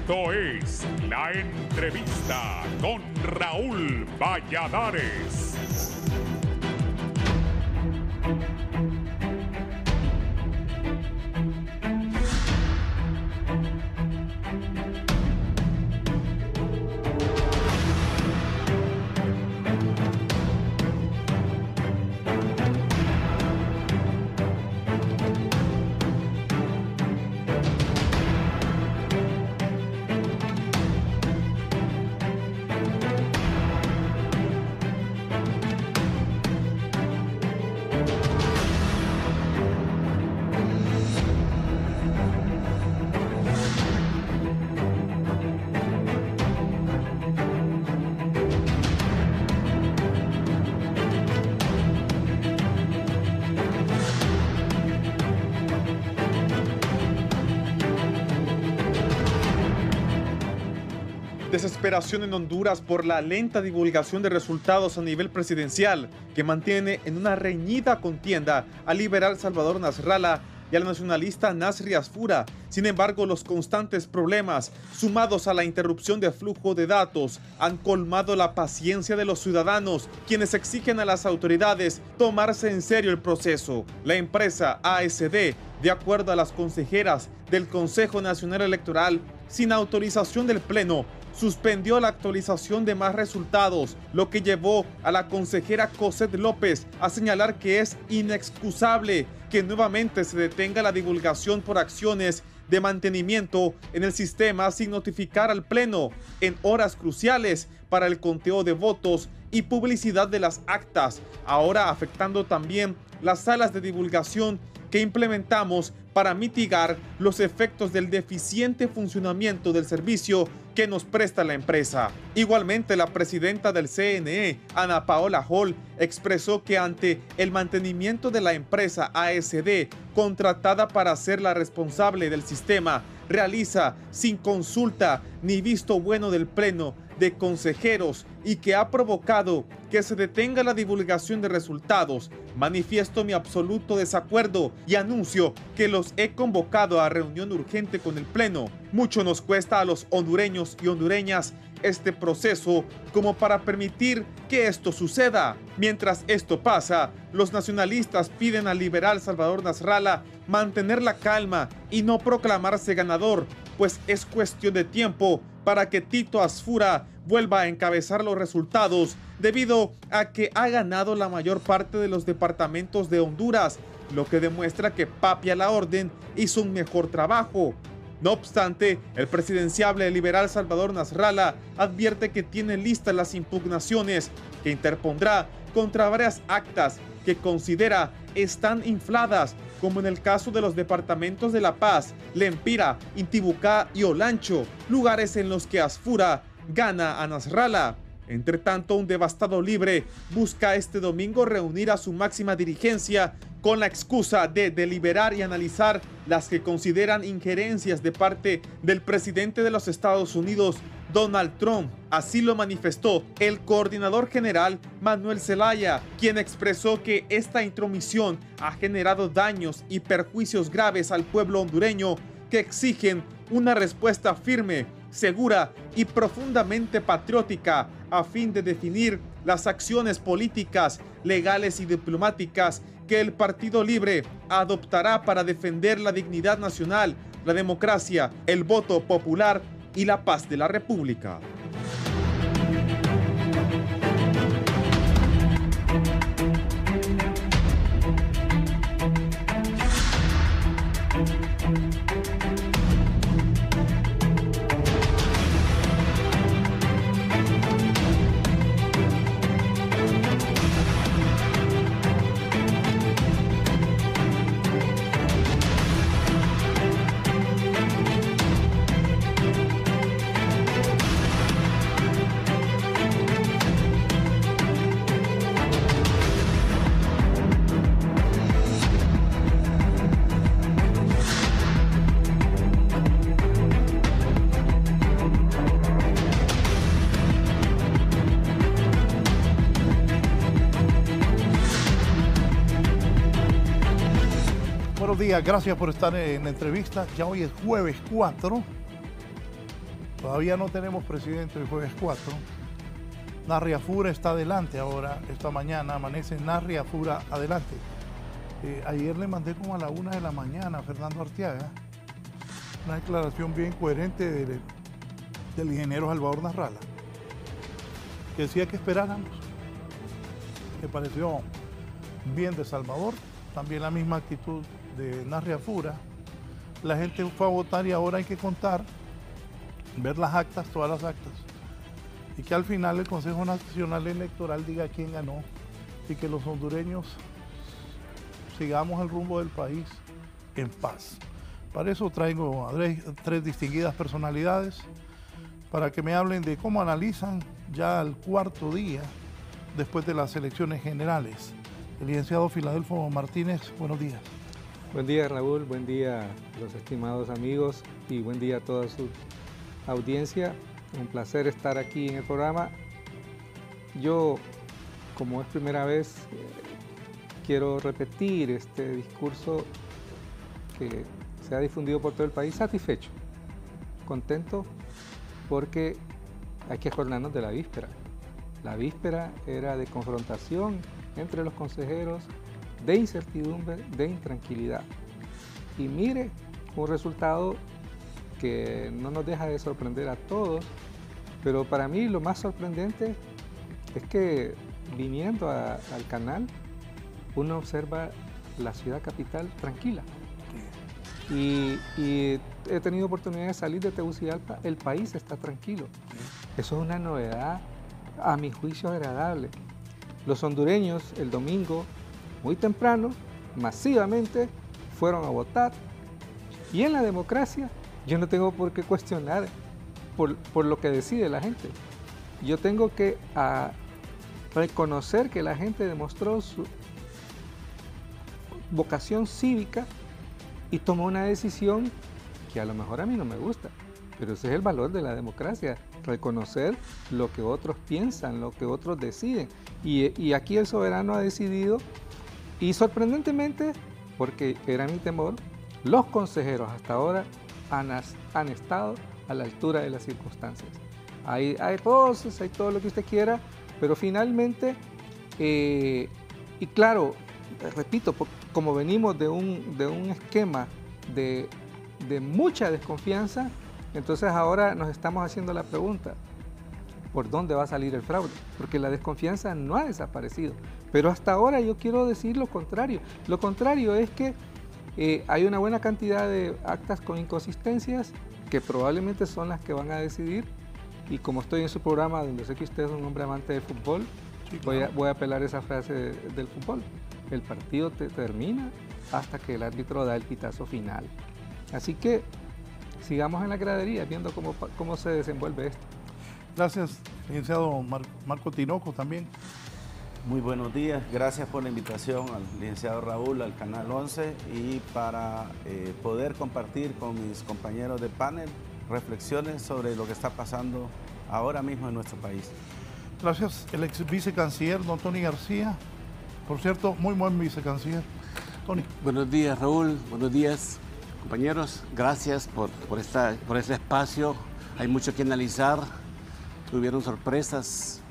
Esto es La Entrevista con Raúl Valladares. Desesperación en Honduras por la lenta divulgación de resultados a nivel presidencial, que mantiene en una reñida contienda al liberal Salvador Nasralla y al nacionalista Nasri Asfura. Sin embargo, los constantes problemas, sumados a la interrupción de flujo de datos, han colmado la paciencia de los ciudadanos, quienes exigen a las autoridades tomarse en serio el proceso. La empresa ASD, de acuerdo a las consejeras del Consejo Nacional Electoral, sin autorización del Pleno, suspendió la actualización de más resultados, lo que llevó a la consejera Cosette López a señalar que es inexcusable que nuevamente se detenga la divulgación por acciones de mantenimiento en el sistema sin notificar al Pleno en horas cruciales para el conteo de votos y publicidad de las actas, ahora afectando también las salas de divulgación que implementamos para mitigar los efectos del deficiente funcionamiento del servicio que nos presta la empresa. Igualmente, la presidenta del CNE, Ana Paola Hall, expresó que ante el mantenimiento de la empresa ASD, contratada para ser la responsable del sistema, realiza sin consulta ni visto bueno del Pleno de consejeros y que ha provocado que se detenga la divulgación de resultados. Manifiesto mi absoluto desacuerdo y anuncio que los he convocado a reunión urgente con el Pleno. Mucho nos cuesta a los hondureños y hondureñas este proceso como para permitir que esto suceda. Mientras esto pasa, los nacionalistas piden al liberal Salvador Nasralla mantener la calma y no proclamarse ganador, pues es cuestión de tiempo para que Tito Asfura vuelva a encabezar los resultados debido a que ha ganado la mayor parte de los departamentos de Honduras, lo que demuestra que Papi a la orden hizo un mejor trabajo. No obstante, el presidenciable liberal Salvador Nasralla advierte que tiene listas las impugnaciones que interpondrá contra varias actas que considera están infladas, como en el caso de los departamentos de La Paz, Lempira, Intibucá y Olancho, lugares en los que Asfura gana a Nasralla. Entre tanto, un devastado Libre busca este domingo reunir a su máxima dirigencia con la excusa de deliberar y analizar las que consideran injerencias de parte del presidente de los Estados Unidos, Donald Trump. Así lo manifestó el coordinador general Manuel Zelaya, quien expresó que esta intromisión ha generado daños y perjuicios graves al pueblo hondureño, que exigen una respuesta firme, segura y profundamente patriótica a fin de definir las acciones políticas, legales y diplomáticas que el Partido Libre adoptará para defender la dignidad nacional, la democracia, el voto popular y la paz de la República. Buenos días, gracias por estar en la entrevista. Ya hoy es jueves 4 Todavía no tenemos presidente el jueves 4. Narria Fura está adelante ahora, esta mañana amanece Narria Fura adelante. Ayer le mandé como a la 1 de la mañana a Fernando Arteaga una declaración bien coherente del ingeniero Salvador Nasralla, que decía que esperáramos. Me pareció bien de Salvador, también la misma actitud de Narria Fura. La gente fue a votar y ahora hay que contar, ver las actas, todas las actas, y que al final el Consejo Nacional Electoral diga quién ganó y que los hondureños sigamos el rumbo del país en paz. Para eso traigo a tres distinguidas personalidades para que me hablen de cómo analizan ya el cuarto día después de las elecciones generales. El licenciado Filadelfo Martínez, buenos días. Buen día, Raúl, buen día a los estimados amigos y buen día a toda su audiencia. Un placer estar aquí en el programa. Yo, como es primera vez, quiero repetir este discurso que se ha difundido por todo el país, satisfecho, contento, porque hay que acordarnos de la víspera. La víspera era de confrontación entre los consejeros, de incertidumbre, de intranquilidad. Y mire, un resultado que no nos deja de sorprender a todos, pero para mí lo más sorprendente es que viniendo al canal, uno observa la ciudad capital tranquila. Y he tenido oportunidad de salir de Tegucigalpa, el país está tranquilo. Eso es una novedad, a mi juicio, agradable. Los hondureños el domingo, muy temprano, masivamente, fueron a votar. Y en la democracia, yo no tengo por qué cuestionar por lo que decide la gente. Yo tengo que reconocer que la gente demostró su vocación cívica y tomó una decisión que a lo mejor a mí no me gusta, pero ese es el valor de la democracia, reconocer lo que otros piensan, lo que otros deciden. Y aquí el soberano ha decidido, y sorprendentemente, porque era mi temor, los consejeros hasta ahora han estado a la altura de las circunstancias. Hay voces, hay todo lo que usted quiera, pero finalmente, y claro, repito, como venimos de un esquema de mucha desconfianza, entonces ahora nos estamos haciendo la pregunta, ¿por dónde va a salir el fraude? Porque la desconfianza no ha desaparecido. Pero hasta ahora yo quiero decir lo contrario. Lo contrario es que hay una buena cantidad de actas con inconsistencias que probablemente son las que van a decidir. Y como estoy en su programa, donde sé que usted es un hombre amante del fútbol, sí, claro, voy a apelar esa frase del fútbol. El partido termina hasta que el árbitro da el pitazo final. Así que sigamos en la gradería viendo cómo se desenvuelve esto. Gracias, licenciado Marco Tinoco también. Muy buenos días, gracias por la invitación al licenciado Raúl, al Canal 11 y para poder compartir con mis compañeros de panel reflexiones sobre lo que está pasando ahora mismo en nuestro país. Gracias, el ex vicecanciller, don Tony García. Por cierto, muy buen vicecanciller. Tony. Buenos días, Raúl. Buenos días, compañeros. Gracias por este espacio. Hay mucho que analizar. Tuvieron sorpresas.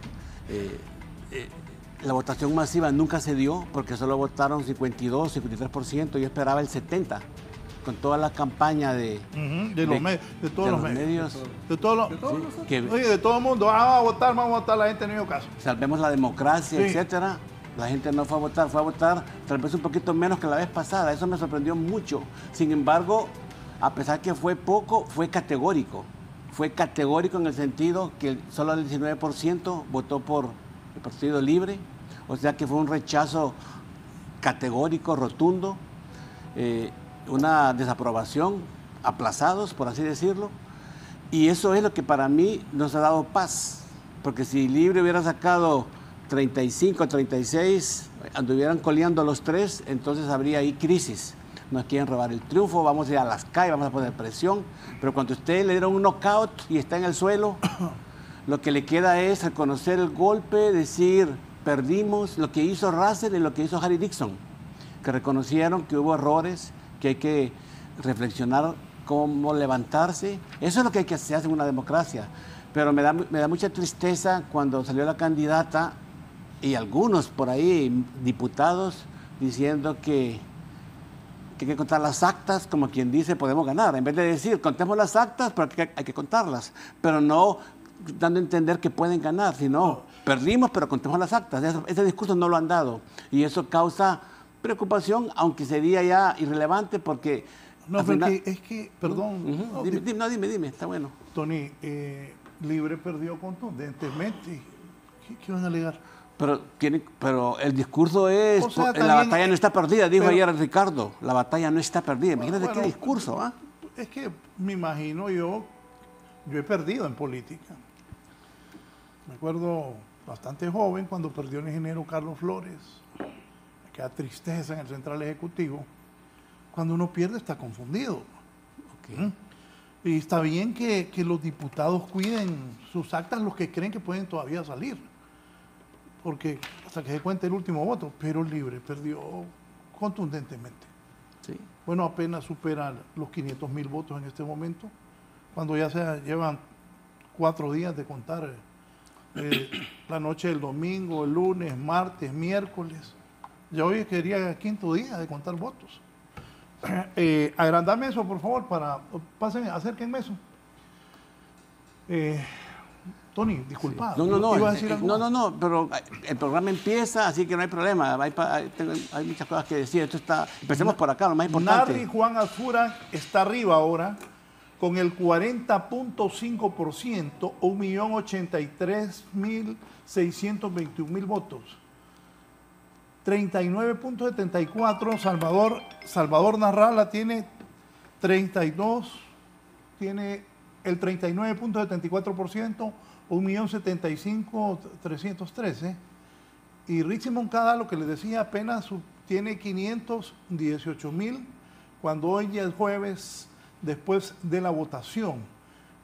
La votación masiva nunca se dio porque solo votaron 52, 53%. Yo esperaba el 70%. Con toda la campaña de todos los medios. De todo el mundo. Vamos a votar, la gente no hizo caso. Salvemos la democracia, sí, etcétera. La gente no fue a votar tal vez un poquito menos que la vez pasada. Eso me sorprendió mucho. Sin embargo, a pesar que fue poco, fue categórico. Fue categórico en el sentido que solo el 19% votó por el Partido Libre. O sea que fue un rechazo categórico, rotundo. Una desaprobación, aplazados, por así decirlo. Y eso es lo que para mí nos ha dado paz. Porque si Libre hubiera sacado 35, 36, anduvieran coleando los tres, entonces habría ahí crisis. Nos quieren robar el triunfo, vamos a ir a las calles, vamos a poner presión. Pero cuando usted le dieron un knockout y está en el suelo, lo que le queda es reconocer el golpe, decir, perdimos, lo que hizo Russell y lo que hizo Harry Dixon, que reconocieron que hubo errores, que hay que reflexionar cómo levantarse. Eso es lo que hay que hacer en una democracia. Pero me da mucha tristeza cuando salió la candidata y algunos por ahí, diputados, diciendo que hay que contar las actas, como quien dice, podemos ganar. En vez de decir, contemos las actas, pero hay que contarlas. Pero no dando a entender que pueden ganar, sino perdimos, pero contemos las actas. Ese discurso no lo han dado. Y eso causa preocupación, aunque sería ya irrelevante porque... No, porque es que, perdón. Dime, está bueno. Tony, Libre perdió contundentemente. ¿Qué van a alegar? Pero el discurso es, O sea, la batalla no está perdida, dijo ayer Ricardo, la batalla no está perdida. Imagínate qué discurso, ¿ah? Es que me imagino yo he perdido en política. Me acuerdo bastante joven cuando perdió el ingeniero Carlos Flores. Me queda tristeza en el Central Ejecutivo. Cuando uno pierde está confundido. Okay. Y está bien que los diputados cuiden sus actas, los que creen que pueden todavía salir. Porque hasta que se cuente el último voto, pero Libre perdió contundentemente. Sí. Bueno, apenas supera los 500.000 votos en este momento, cuando ya se llevan 4 días de contar la noche del domingo, el lunes, martes, miércoles. Ya hoy quería el 5.º día de contar votos. Agrandame eso, por favor, pásenme, acérquenme eso. Tony, disculpa. Sí. No, pero el programa empieza, así que no hay problema. Hay muchas cosas que decir. Empecemos por acá, lo más importante. Narri Juan Azfura está arriba ahora con el 40.5% o 1.083.621.000 votos. 39.74, Salvador Narrala tiene 32, tiene el 39.74%, 1.075.313. Y Richie Moncada, lo que les decía, apenas tiene 518.000, cuando hoy ya es jueves, después de la votación.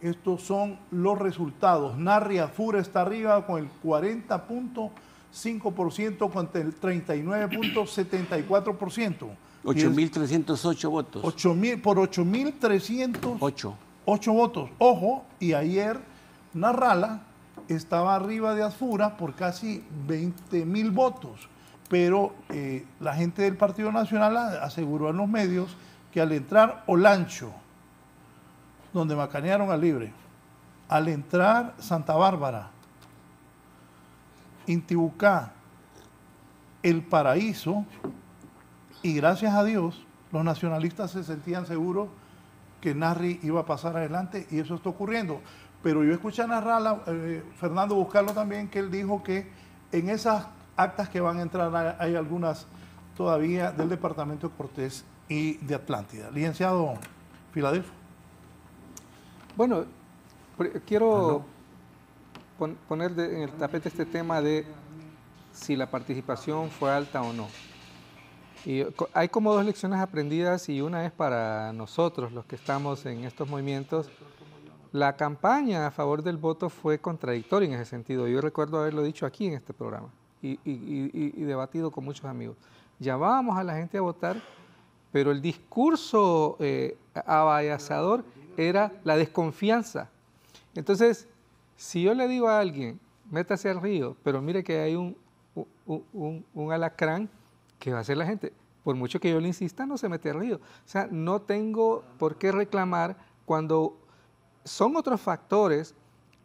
Estos son los resultados. Narri Azfura está arriba con el 40.5% contra el 39.74%. 8.308 votos. 8.308 votos. Ojo, y ayer Narrala estaba arriba de Azfura por casi 20.000 votos. Pero la gente del Partido Nacional aseguró en los medios que al entrar Olancho, donde macanearon a Libre, al entrar Santa Bárbara, Intibucá, El Paraíso, y gracias a Dios, los nacionalistas se sentían seguros que Narri iba a pasar adelante y eso está ocurriendo. Pero yo escuché a Narrala, Fernando Buscarlo también, que él dijo que en esas actas que van a entrar hay algunas todavía del departamento de Cortés y de Atlántida. Licenciado Filadelfo. Bueno, quiero poner en el tapete este tema de si la participación fue alta o no. Y hay como 2 lecciones aprendidas y una es para nosotros, los que estamos en estos movimientos. La campaña a favor del voto fue contradictoria en ese sentido. Yo recuerdo haberlo dicho aquí en este programa y debatido con muchos amigos. Llamábamos a la gente a votar, pero el discurso abayazador era la desconfianza. Entonces, si yo le digo a alguien, métase al río, pero mire que hay un alacrán, ¿qué va a hacer la gente? Por mucho que yo le insista, no se mete al río. O sea, no tengo por qué reclamar cuando son otros factores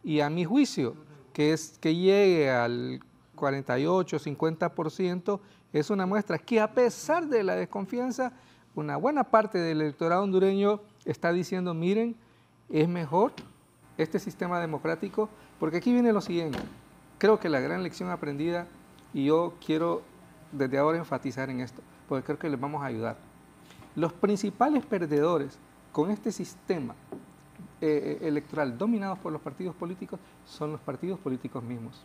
y a mi juicio, que llegue al 48, 50%, es una muestra que a pesar de la desconfianza, una buena parte del electorado hondureño está diciendo, miren, es mejor este sistema democrático, porque aquí viene lo siguiente. Creo que la gran lección aprendida, y yo quiero desde ahora enfatizar en esto, porque creo que les vamos a ayudar. Los principales perdedores con este sistema electoral dominados por los partidos políticos son los partidos políticos mismos.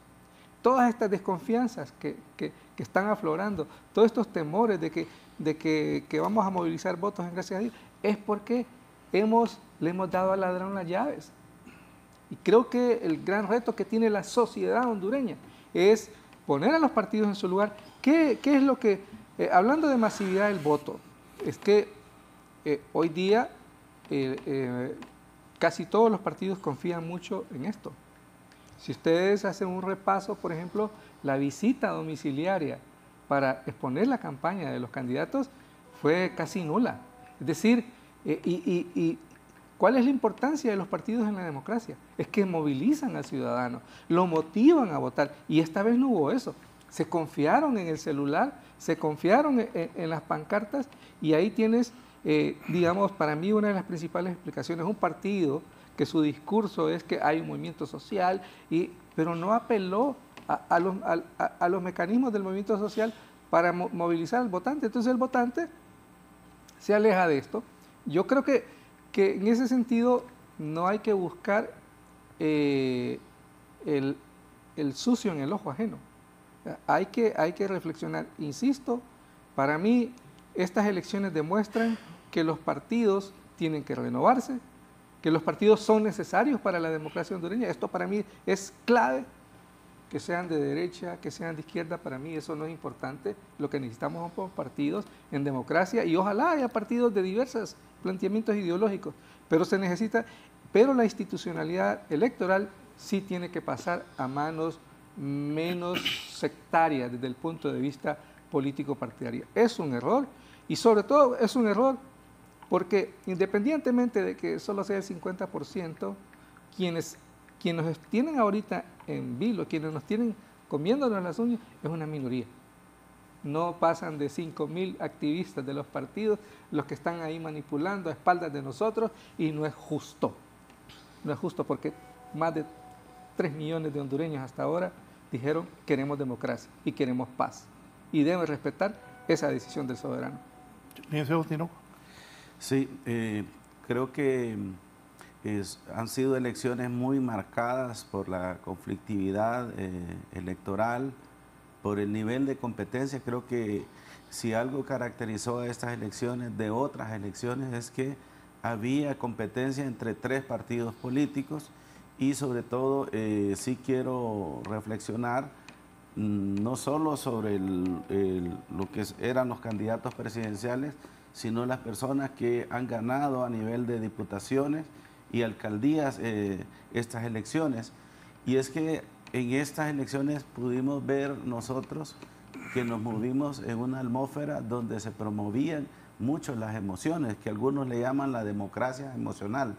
Todas estas desconfianzas que están aflorando, todos estos temores de que vamos a movilizar votos en gracias a Dios, es porque le hemos dado al ladrón las llaves. Y creo que el gran reto que tiene la sociedad hondureña es poner a los partidos en su lugar. ¿Qué es lo que, hablando de masividad del voto, es que hoy día casi todos los partidos confían mucho en esto. Si ustedes hacen un repaso, por ejemplo, la visita domiciliaria para exponer la campaña de los candidatos fue casi nula. Es decir, ¿cuál es la importancia de los partidos en la democracia? Es que movilizan al ciudadano, lo motivan a votar, y esta vez no hubo eso. Se confiaron en el celular, se confiaron en las pancartas, y ahí tienes, digamos, para mí una de las principales explicaciones, un partido que su discurso es que hay un movimiento social, pero no apeló a los mecanismos del movimiento social para movilizar al votante. Entonces el votante se aleja de esto. Yo creo que en ese sentido no hay que buscar el sucio en el ojo ajeno. Hay que reflexionar. Insisto, para mí estas elecciones demuestran que los partidos tienen que renovarse, que los partidos son necesarios para la democracia hondureña. Esto para mí es clave. Que sean de derecha, que sean de izquierda, para mí eso no es importante. Lo que necesitamos son partidos en democracia, y ojalá haya partidos de diversos planteamientos ideológicos, pero se necesita, pero la institucionalidad electoral sí tiene que pasar a manos menos sectarias desde el punto de vista político partidario. Es un error, y sobre todo es un error porque independientemente de que solo sea el 50%, quienes nos tienen ahorita en vilo, quienes nos tienen comiéndonos las uñas, es una minoría. No pasan de 5.000 activistas de los partidos los que están ahí manipulando a espaldas de nosotros, y no es justo. No es justo porque más de 3 millones de hondureños hasta ahora dijeron queremos democracia y queremos paz, y deben respetar esa decisión del soberano. Sí, creo que han sido elecciones muy marcadas por la conflictividad electoral, por el nivel de competencia. Creo que si algo caracterizó a estas elecciones de otras elecciones es que había competencia entre 3 partidos políticos, y sobre todo sí quiero reflexionar no solo sobre lo que eran los candidatos presidenciales, sino las personas que han ganado a nivel de diputaciones y alcaldías estas elecciones. Y es que en estas elecciones pudimos ver nosotros que nos movimos en una atmósfera donde se promovían mucho las emociones, que algunos le llaman la democracia emocional,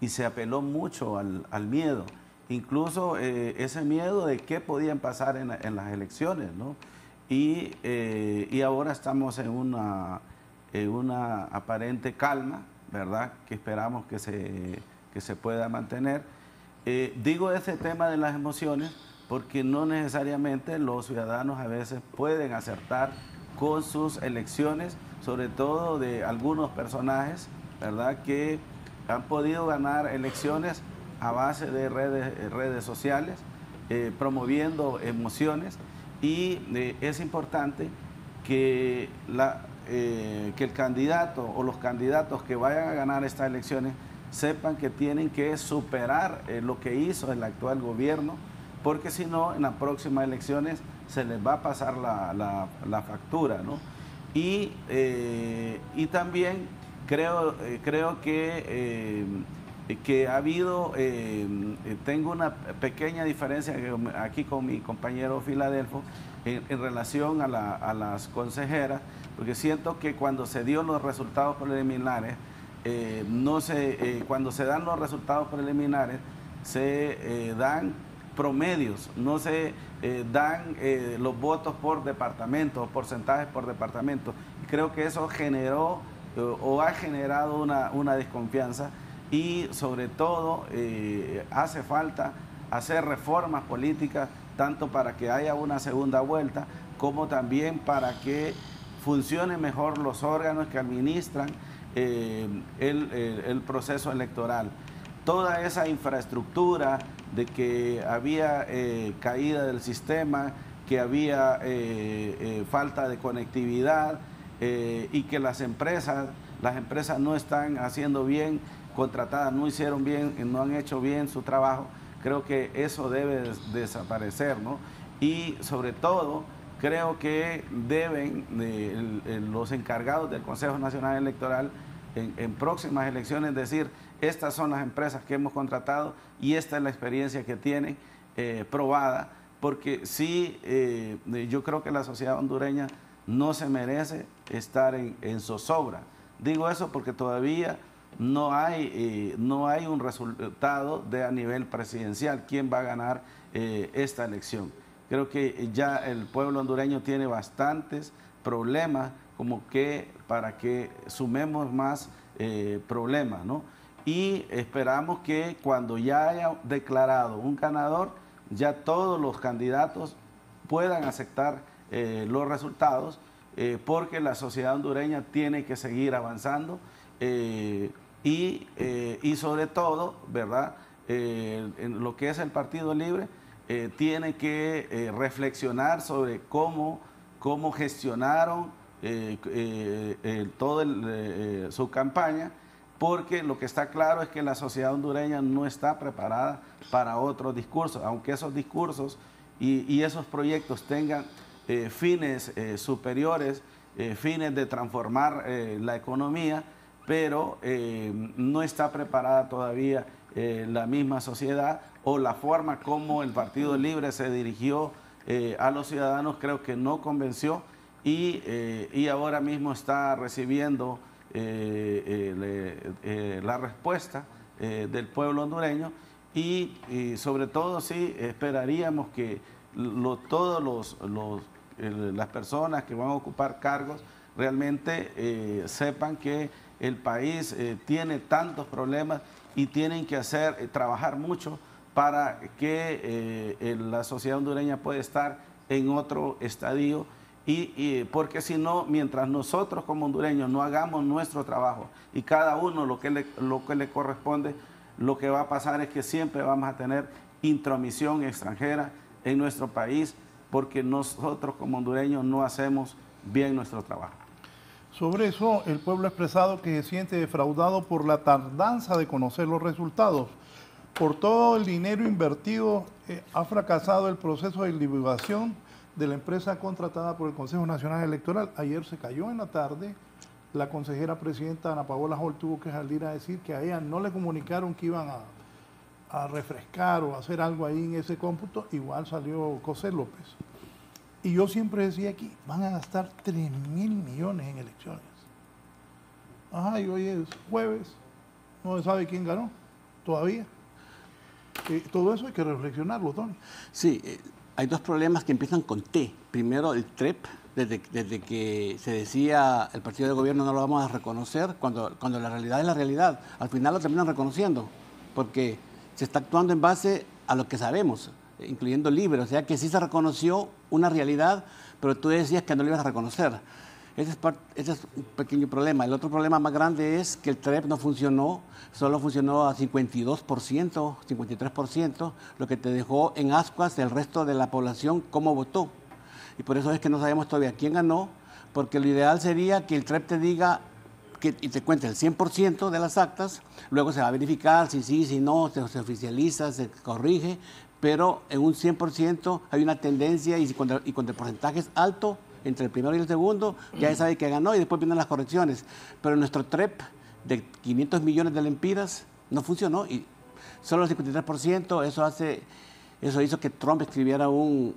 y se apeló mucho al miedo, incluso ese miedo de qué podían pasar en las elecciones, ¿no? Y ahora estamos en una aparente calma, ¿verdad?, que esperamos que se pueda mantener. Digo ese tema de las emociones porque no necesariamente los ciudadanos a veces pueden acertar con sus elecciones, sobre todo de algunos personajes, ¿verdad?, que han podido ganar elecciones a base de redes sociales, promoviendo emociones, y es importante que el candidato o los candidatos que vayan a ganar estas elecciones sepan que tienen que superar lo que hizo el actual gobierno, porque si no, en las próximas elecciones se les va a pasar la factura, ¿no? Y también creo que ha habido, tengo una pequeña diferencia aquí con mi compañero Filadelfo en relación a las consejeras, porque siento que cuando se dio los resultados preliminares, cuando se dan los resultados preliminares, se dan promedios, no se dan los votos por departamento, porcentajes por departamento. Creo que eso generó o ha generado una desconfianza, y sobre todo hace falta hacer reformas políticas, tanto para que haya una segunda vuelta, como también para que funcionen mejor los órganos que administran el proceso electoral. Toda esa infraestructura de que había caída del sistema, que había falta de conectividad, y que las empresas no están haciendo bien, contratadas, no hicieron bien, no han hecho bien su trabajo. Creo que eso debe desaparecer, ¿no? Y sobre todo, creo que deben los encargados del Consejo Nacional Electoral en próximas elecciones decir, estas son las empresas que hemos contratado y esta es la experiencia que tienen probada, porque sí, yo creo que la sociedad hondureña no se merece estar en zozobra. Digo eso porque todavía no hay un resultado a nivel presidencial, quién va a ganar esta elección. Creo que ya el pueblo hondureño tiene bastantes problemas como que para que sumemos más problemas, ¿no? Y esperamos que cuando ya haya declarado un ganador, ya todos los candidatos puedan aceptar los resultados, porque la sociedad hondureña tiene que seguir avanzando y sobre todo, ¿verdad? En lo que es el Partido Libre, tiene que reflexionar sobre cómo gestionaron su campaña, porque lo que está claro es que la sociedad hondureña no está preparada para otros discursos, aunque esos discursos y esos proyectos tengan fines superiores, fines de transformar la economía, pero no está preparada todavía la misma sociedad, o la forma como el Partido Libre se dirigió a los ciudadanos creo que no convenció, y ahora mismo está recibiendo la respuesta del pueblo hondureño, y sobre todo sí esperaríamos que todas las personas que van a ocupar cargos realmente sepan que el país tiene tantos problemas y tienen que trabajar mucho para que la sociedad hondureña pueda estar en otro estadio, porque si no, mientras nosotros como hondureños no hagamos nuestro trabajo y cada uno lo que le corresponde, lo que va a pasar es que siempre vamos a tener intromisión extranjera en nuestro país, porque nosotros como hondureños no hacemos bien nuestro trabajo. Sobre eso, el pueblo ha expresado que se siente defraudado por la tardanza de conocer los resultados. Por todo el dinero invertido, ha fracasado el proceso de divulgación de la empresa contratada por el Consejo Nacional Electoral. Ayer se cayó en la tarde, la consejera presidenta Ana Paola Hall tuvo que salir a decir que a ella no le comunicaron que iban a refrescar o hacer algo ahí en ese cómputo. Igual salió José López. Y yo siempre decía aquí, van a gastar 3.000 millones en elecciones. Ajá, y hoy es jueves, no se sabe quién ganó todavía. Todo eso hay que reflexionarlo, Tony. Sí, hay dos problemas que empiezan con T. Primero, el TREP, desde que se decía el partido de gobierno no lo vamos a reconocer, cuando la realidad es la realidad. Al final lo terminan reconociendo, porque se está actuando en base a lo que sabemos, incluyendo Libre, o sea que sí se reconoció una realidad, pero tú decías que no lo ibas a reconocer. Ese es un pequeño problema. El otro problema más grande es que el TREP no funcionó, solo funcionó a 52%, 53%, lo que te dejó en ascuas el resto de la población cómo votó. Y por eso es que no sabemos todavía quién ganó, porque lo ideal sería que el TREP te diga y te cuente el 100% de las actas, luego se va a verificar si sí, si no, se oficializa, se corrige, pero en un 100% hay una tendencia y cuando el porcentaje es alto, entre el primero y el segundo, ya se sabe que ganó y después vienen las correcciones. Pero nuestro TREP de 500 millones de lempiras no funcionó y solo el 53%, eso hizo que Trump escribiera un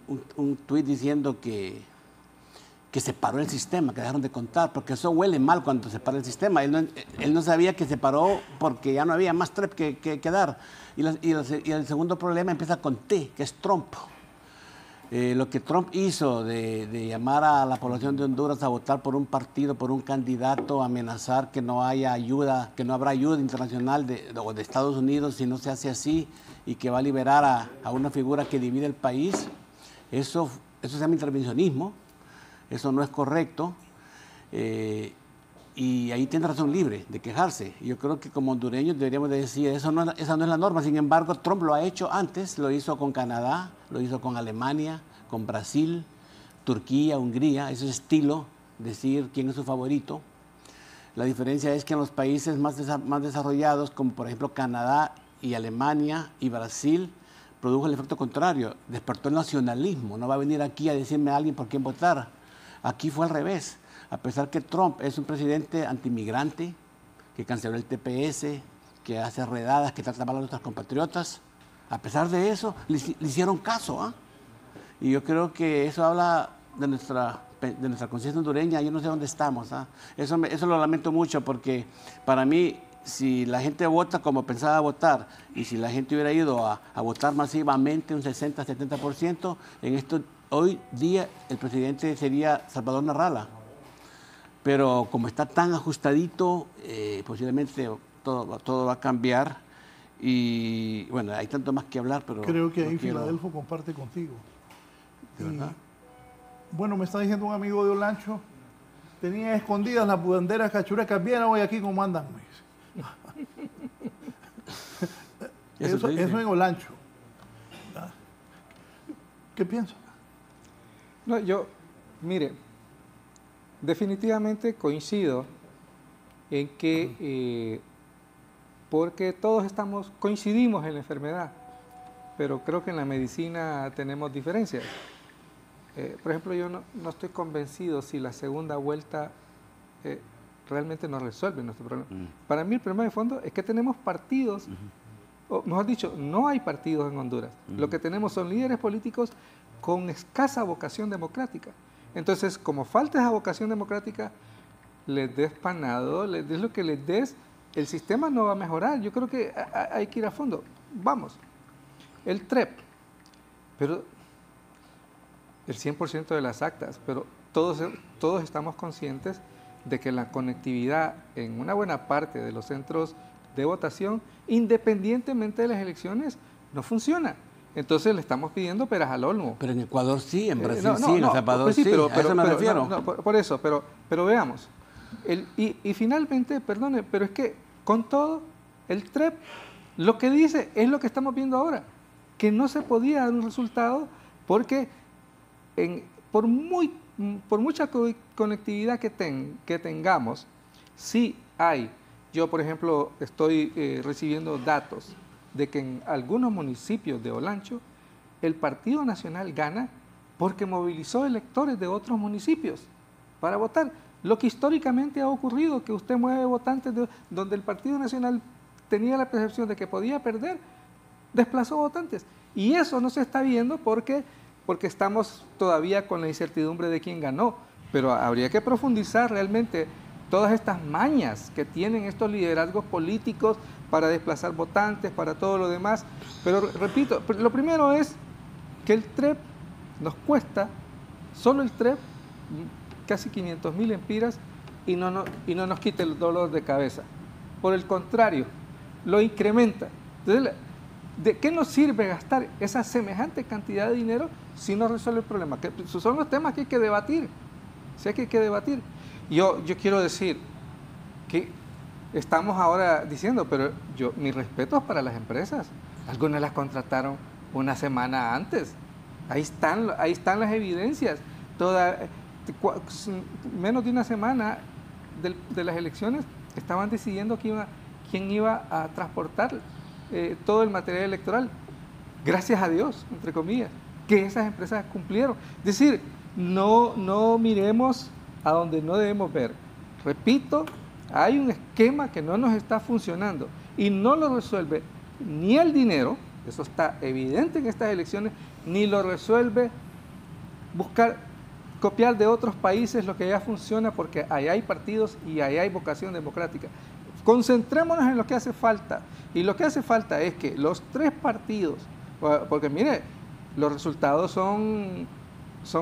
tuit diciendo que se paró el sistema, que dejaron de contar, porque eso huele mal cuando se para el sistema. Él no sabía que se paró porque ya no había más TREP que dar. Y el segundo problema empieza con T, que es Trump. Lo que Trump hizo de llamar a la población de Honduras a votar por un partido, por un candidato, amenazar que no haya ayuda, que no habrá ayuda internacional de Estados Unidos si no se hace así, y que va a liberar a una figura que divide el país, eso se llama intervencionismo, eso no es correcto, y ahí tiene razón Libre de quejarse. Yo creo que como hondureños deberíamos de decir, esa no es la norma. Sin embargo, Trump lo ha hecho antes, lo hizo con Canadá, lo hizo con Alemania, con Brasil, Turquía, Hungría, ese estilo, decir quién es su favorito. La diferencia es que en los países más desarrollados, como por ejemplo Canadá y Alemania y Brasil, produjo el efecto contrario, despertó el nacionalismo. No va a venir aquí a decirme a alguien por quién votar. Aquí fue al revés. A pesar que Trump es un presidente antimigrante, que canceló el TPS, que hace redadas, que trata mal a nuestros compatriotas. A pesar de eso, le hicieron caso. ¿Ah? Y yo creo que eso habla de nuestra conciencia hondureña. Yo no sé dónde estamos. ¿Ah? Eso lo lamento mucho, porque para mí, si la gente vota como pensaba votar, y si la gente hubiera ido a votar masivamente un 60-70%, hoy día el presidente sería Salvador Narrala. Pero como está tan ajustadito, posiblemente todo va a cambiar. Y bueno, hay tanto más que hablar, pero... Creo que ahí Filadelfo comparte contigo. ¿De verdad? Bueno, me está diciendo un amigo de Olancho, tenía escondidas las banderas cachurecas, bien hoy aquí como andan. Eso en Olancho. ¿Qué piensa? No, mire, definitivamente coincido en que, porque todos coincidimos en la enfermedad, pero creo que en la medicina tenemos diferencias. Por ejemplo, yo no estoy convencido si la segunda vuelta realmente nos resuelve nuestro problema. Para mí el problema de fondo es que tenemos partidos, o mejor dicho, no hay partidos en Honduras. Lo que tenemos son líderes políticos con escasa vocación democrática. Entonces, como falta esa vocación democrática, les des panado, les des lo que les des, el sistema no va a mejorar. Yo creo que hay que ir a fondo. Vamos, el TREP, pero el 100% de las actas, pero todos estamos conscientes de que la conectividad en una buena parte de los centros de votación, independientemente de las elecciones, no funciona. Entonces le estamos pidiendo peras al olmo. Pero en Ecuador sí, en Brasil sí, en El Salvador pues sí, pero, a eso me refiero. Por eso, pero veamos. Y finalmente, perdone, pero es que con todo, el TREP lo que dice es lo que estamos viendo ahora, que no se podía dar un resultado porque por mucha conectividad que tengamos, sí hay. Yo, por ejemplo, estoy recibiendo datos de que en algunos municipios de Olancho el Partido Nacional gana porque movilizó electores de otros municipios para votar. Lo que históricamente ha ocurrido, que usted mueve votantes donde el Partido Nacional tenía la percepción de que podía perder, desplazó votantes. Y eso no se está viendo porque estamos todavía con la incertidumbre de quién ganó. Pero habría que profundizar realmente todas estas mañas que tienen estos liderazgos políticos para desplazar votantes, para todo lo demás. Pero repito, lo primero es que el TREP nos cuesta, solo el TREP, casi 500.000 empiras y no nos quita el dolor de cabeza. Por el contrario, lo incrementa. Entonces, ¿de qué nos sirve gastar esa semejante cantidad de dinero si no resuelve el problema? Que son los temas que hay que debatir. Sí, que hay que debatir. Yo quiero decir que estamos ahora diciendo, pero mis respetos para las empresas. Algunas las contrataron una semana antes. Ahí están las evidencias. Menos de una semana de las elecciones estaban decidiendo quién iba a transportar todo el material electoral. Gracias a Dios, entre comillas, que esas empresas cumplieron. Es decir, no miremos a donde no debemos ver. Repito, hay un esquema que no nos está funcionando y no lo resuelve ni el dinero, eso está evidente en estas elecciones, ni lo resuelve copiar de otros países lo que ya funciona, porque ahí hay partidos y ahí hay vocación democrática. Concentrémonos en lo que hace falta, y lo que hace falta es que los tres partidos, porque mire, los resultados son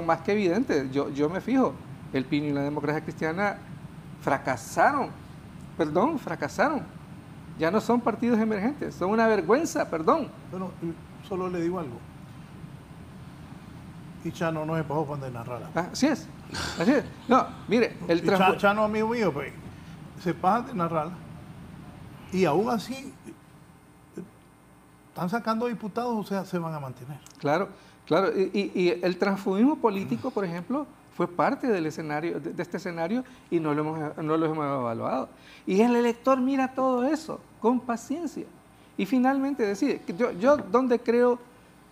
más que evidentes. Yo me fijo, el PIN y la Democracia Cristiana fracasaron. Ya no son partidos emergentes, son una vergüenza, perdón. Bueno, solo le digo algo. Y Chano no se pasó cuando de Narrala. Así es. No, mire, Chano, amigo mío, pues, se pasa de Narrala y aún así están sacando diputados, o sea, se van a mantener. Claro. Y el transfugismo político, por ejemplo, fue parte del escenario, de este escenario, y no lo hemos evaluado. Y el elector mira todo eso con paciencia y finalmente decide. Yo donde creo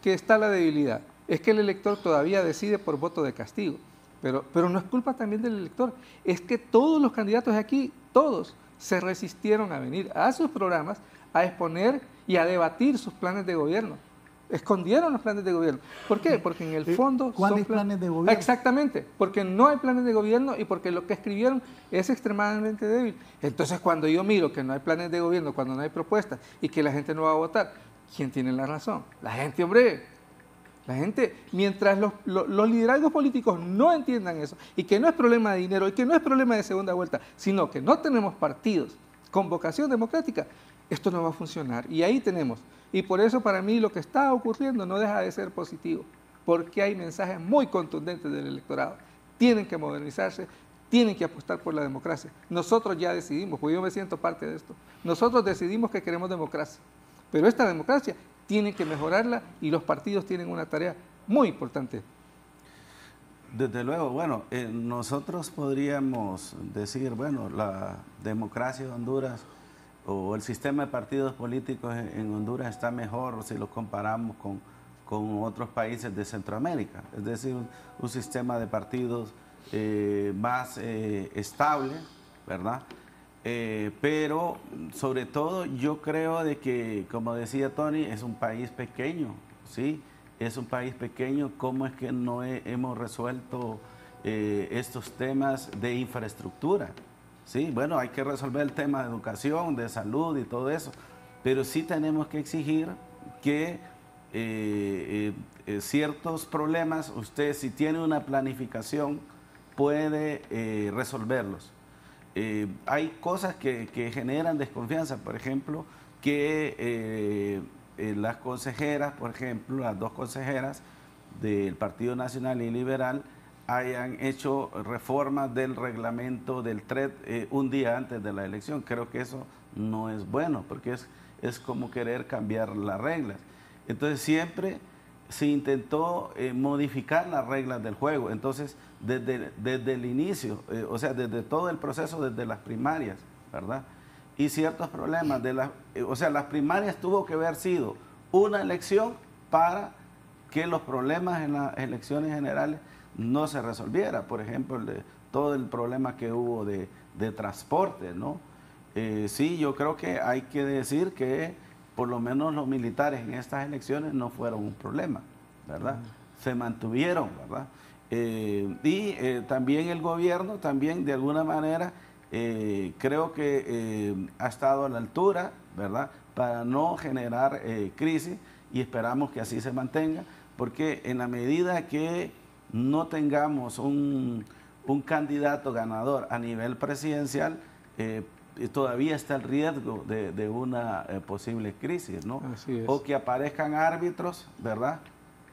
que está la debilidad es que el elector todavía decide por voto de castigo, pero no es culpa también del elector, es que todos los candidatos de aquí, todos, se resistieron a venir a sus programas a exponer y a debatir sus planes de gobierno. Escondieron los planes de gobierno. ¿Por qué? Porque en el fondo... ¿Cuáles planes de gobierno? Exactamente, porque no hay planes de gobierno y porque lo que escribieron es extremadamente débil. Entonces, cuando yo miro que no hay planes de gobierno, cuando no hay propuestas y que la gente no va a votar, ¿quién tiene la razón? La gente, hombre. La gente, mientras los liderazgos políticos no entiendan eso, y que no es problema de dinero, y que no es problema de segunda vuelta, sino que no tenemos partidos con vocación democrática, esto no va a funcionar. Y ahí tenemos. Y por eso para mí lo que está ocurriendo no deja de ser positivo, porque hay mensajes muy contundentes del electorado. Tienen que modernizarse, tienen que apostar por la democracia. Nosotros ya decidimos, porque yo me siento parte de esto, nosotros decidimos que queremos democracia, pero esta democracia tienen que mejorarla y los partidos tienen una tarea muy importante. Desde luego, bueno, nosotros podríamos decir, bueno, la democracia de Honduras o el sistema de partidos políticos en Honduras está mejor si lo comparamos con otros países de Centroamérica. Es decir, un sistema de partidos más estable, ¿verdad? Pero sobre todo yo creo de que, como decía Tony, es un país pequeño, ¿sí? Es un país pequeño. ¿Cómo es que no hemos resuelto estos temas de infraestructura? Sí, bueno, hay que resolver el tema de educación, de salud y todo eso, pero sí tenemos que exigir que ciertos problemas, usted si tiene una planificación puede resolverlos. Hay cosas que generan desconfianza, por ejemplo, que las consejeras, por ejemplo, las dos consejeras del Partido Nacional y Liberal hayan hecho reformas del reglamento del TRED un día antes de la elección. Creo que eso no es bueno, porque es como querer cambiar las reglas. Entonces siempre se intentó modificar las reglas del juego. Entonces, desde el inicio, o sea, desde todo el proceso, desde las primarias, ¿verdad? Y ciertos problemas o sea, las primarias tuvo que haber sido una elección para que los problemas en las elecciones generales no se resolviera. Por ejemplo, todo el problema que hubo de transporte, ¿no? Sí, yo creo que hay que decir que por lo menos los militares en estas elecciones no fueron un problema, ¿verdad? Se mantuvieron, ¿verdad? También el gobierno, también de alguna manera, creo que ha estado a la altura, ¿verdad? Para no generar crisis, y esperamos que así se mantenga, porque en la medida que no tengamos un candidato ganador a nivel presidencial, todavía está el riesgo de una posible crisis, ¿no? Así es. O que aparezcan árbitros, ¿verdad?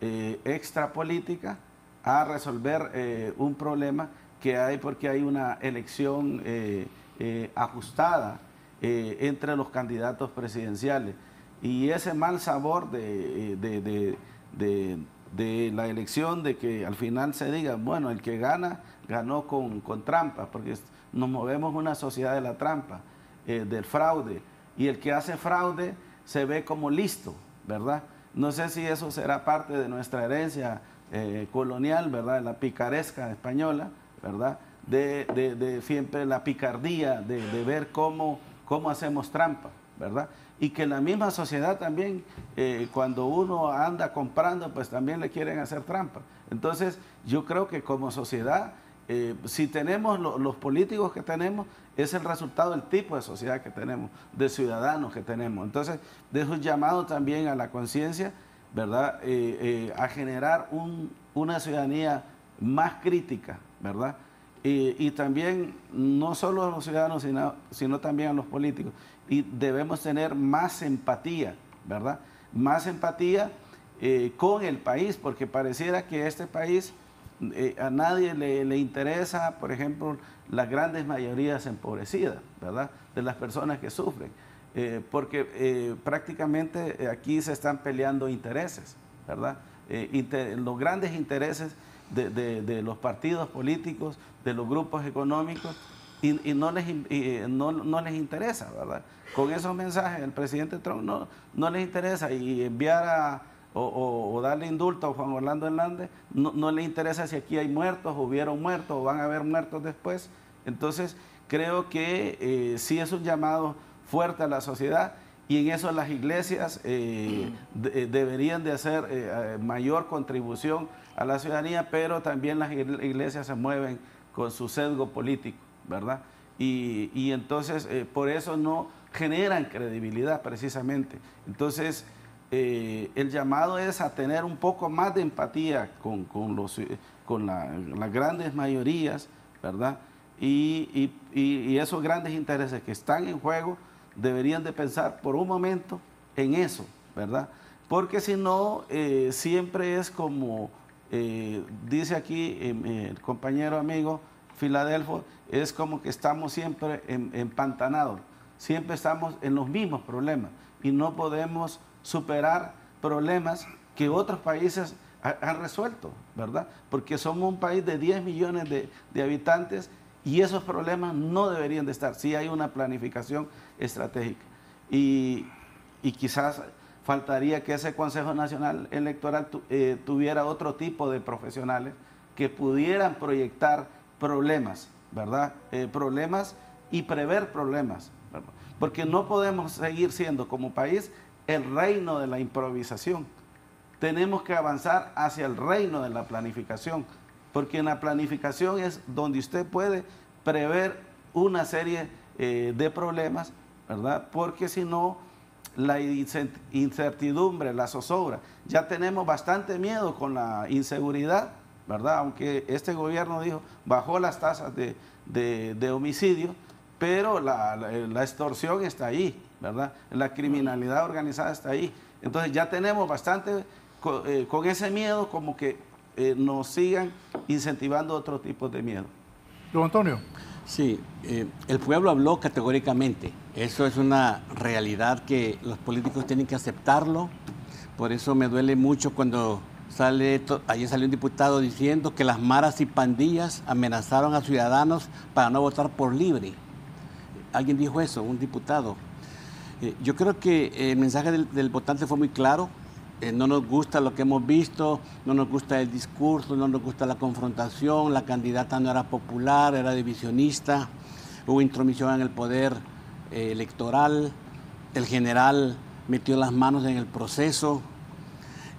Extra política a resolver un problema que hay, porque hay una elección ajustada entre los candidatos presidenciales. Y ese mal sabor de la elección, de que al final se diga, bueno, el que gana, ganó con trampa, porque nos movemos en una sociedad de la trampa, del fraude, y el que hace fraude se ve como listo, ¿verdad? No sé si eso será parte de nuestra herencia colonial, ¿verdad? De la picaresca española, ¿verdad? De siempre la picardía, de ver cómo hacemos trampa, ¿verdad? Y que la misma sociedad también, cuando uno anda comprando, pues también le quieren hacer trampa. Entonces, yo creo que como sociedad, si tenemos los políticos que tenemos, es el resultado del tipo de sociedad que tenemos, de ciudadanos que tenemos. Entonces, dejo un llamado también a la conciencia, ¿verdad? A generar una ciudadanía más crítica, ¿verdad? Y también, no solo a los ciudadanos, sino también a los políticos. Y debemos tener más empatía, ¿verdad? Más empatía con el país, porque pareciera que este país a nadie le interesa, por ejemplo, las grandes mayorías empobrecidas, ¿verdad? De las personas que sufren, porque prácticamente aquí se están peleando intereses, ¿verdad? Los grandes intereses de los partidos políticos, de los grupos económicos, y no les interesa, ¿verdad? Con esos mensajes el presidente Trump no les interesa, y enviar o darle indulto a Juan Orlando Hernández no le interesa si aquí hay muertos, hubieron muertos o van a haber muertos después. Entonces creo que sí es un llamado fuerte a la sociedad, y en eso las iglesias deberían de hacer mayor contribución a la ciudadanía, pero también las iglesias se mueven con su sesgo político, ¿verdad? Y entonces por eso no generan credibilidad precisamente. Entonces el llamado es a tener un poco más de empatía con las grandes mayorías, ¿verdad? Y esos grandes intereses que están en juego deberían de pensar por un momento en eso, ¿verdad? Porque si no, siempre es como dice aquí el compañero amigo Filadelfo, es como que estamos siempre empantanados, siempre estamos en los mismos problemas y no podemos superar problemas que otros países han resuelto, ¿verdad? Porque somos un país de 10 millones de habitantes y esos problemas no deberían de estar. Sí hay una planificación estratégica y quizás faltaría que ese Consejo Nacional Electoral tuviera otro tipo de profesionales que pudieran proyectar problemas, ¿verdad? Problemas y prever problemas, ¿verdad? Porque no podemos seguir siendo como país el reino de la improvisación. Tenemos que avanzar hacia el reino de la planificación, porque en la planificación es donde usted puede prever una serie de problemas, ¿verdad? Porque si no, la incertidumbre, la zozobra, ya tenemos bastante miedo con la inseguridad, ¿verdad? Aunque este gobierno dijo, bajó las tasas de homicidio, pero la extorsión está ahí, ¿verdad? La criminalidad organizada está ahí. Entonces ya tenemos bastante con ese miedo, como que nos sigan incentivando otro tipo de miedo. Don Antonio. Sí, el pueblo habló categóricamente. Eso es una realidad que los políticos tienen que aceptarlo. Por eso me duele mucho cuando ayer salió un diputado diciendo que las maras y pandillas amenazaron a ciudadanos para no votar por libre. Alguien dijo eso, un diputado. Yo creo que el mensaje del votante fue muy claro. No nos gusta lo que hemos visto, no nos gusta el discurso, no nos gusta la confrontación, la candidata no era popular, era divisionista, hubo intromisión en el poder electoral, el general metió las manos en el proceso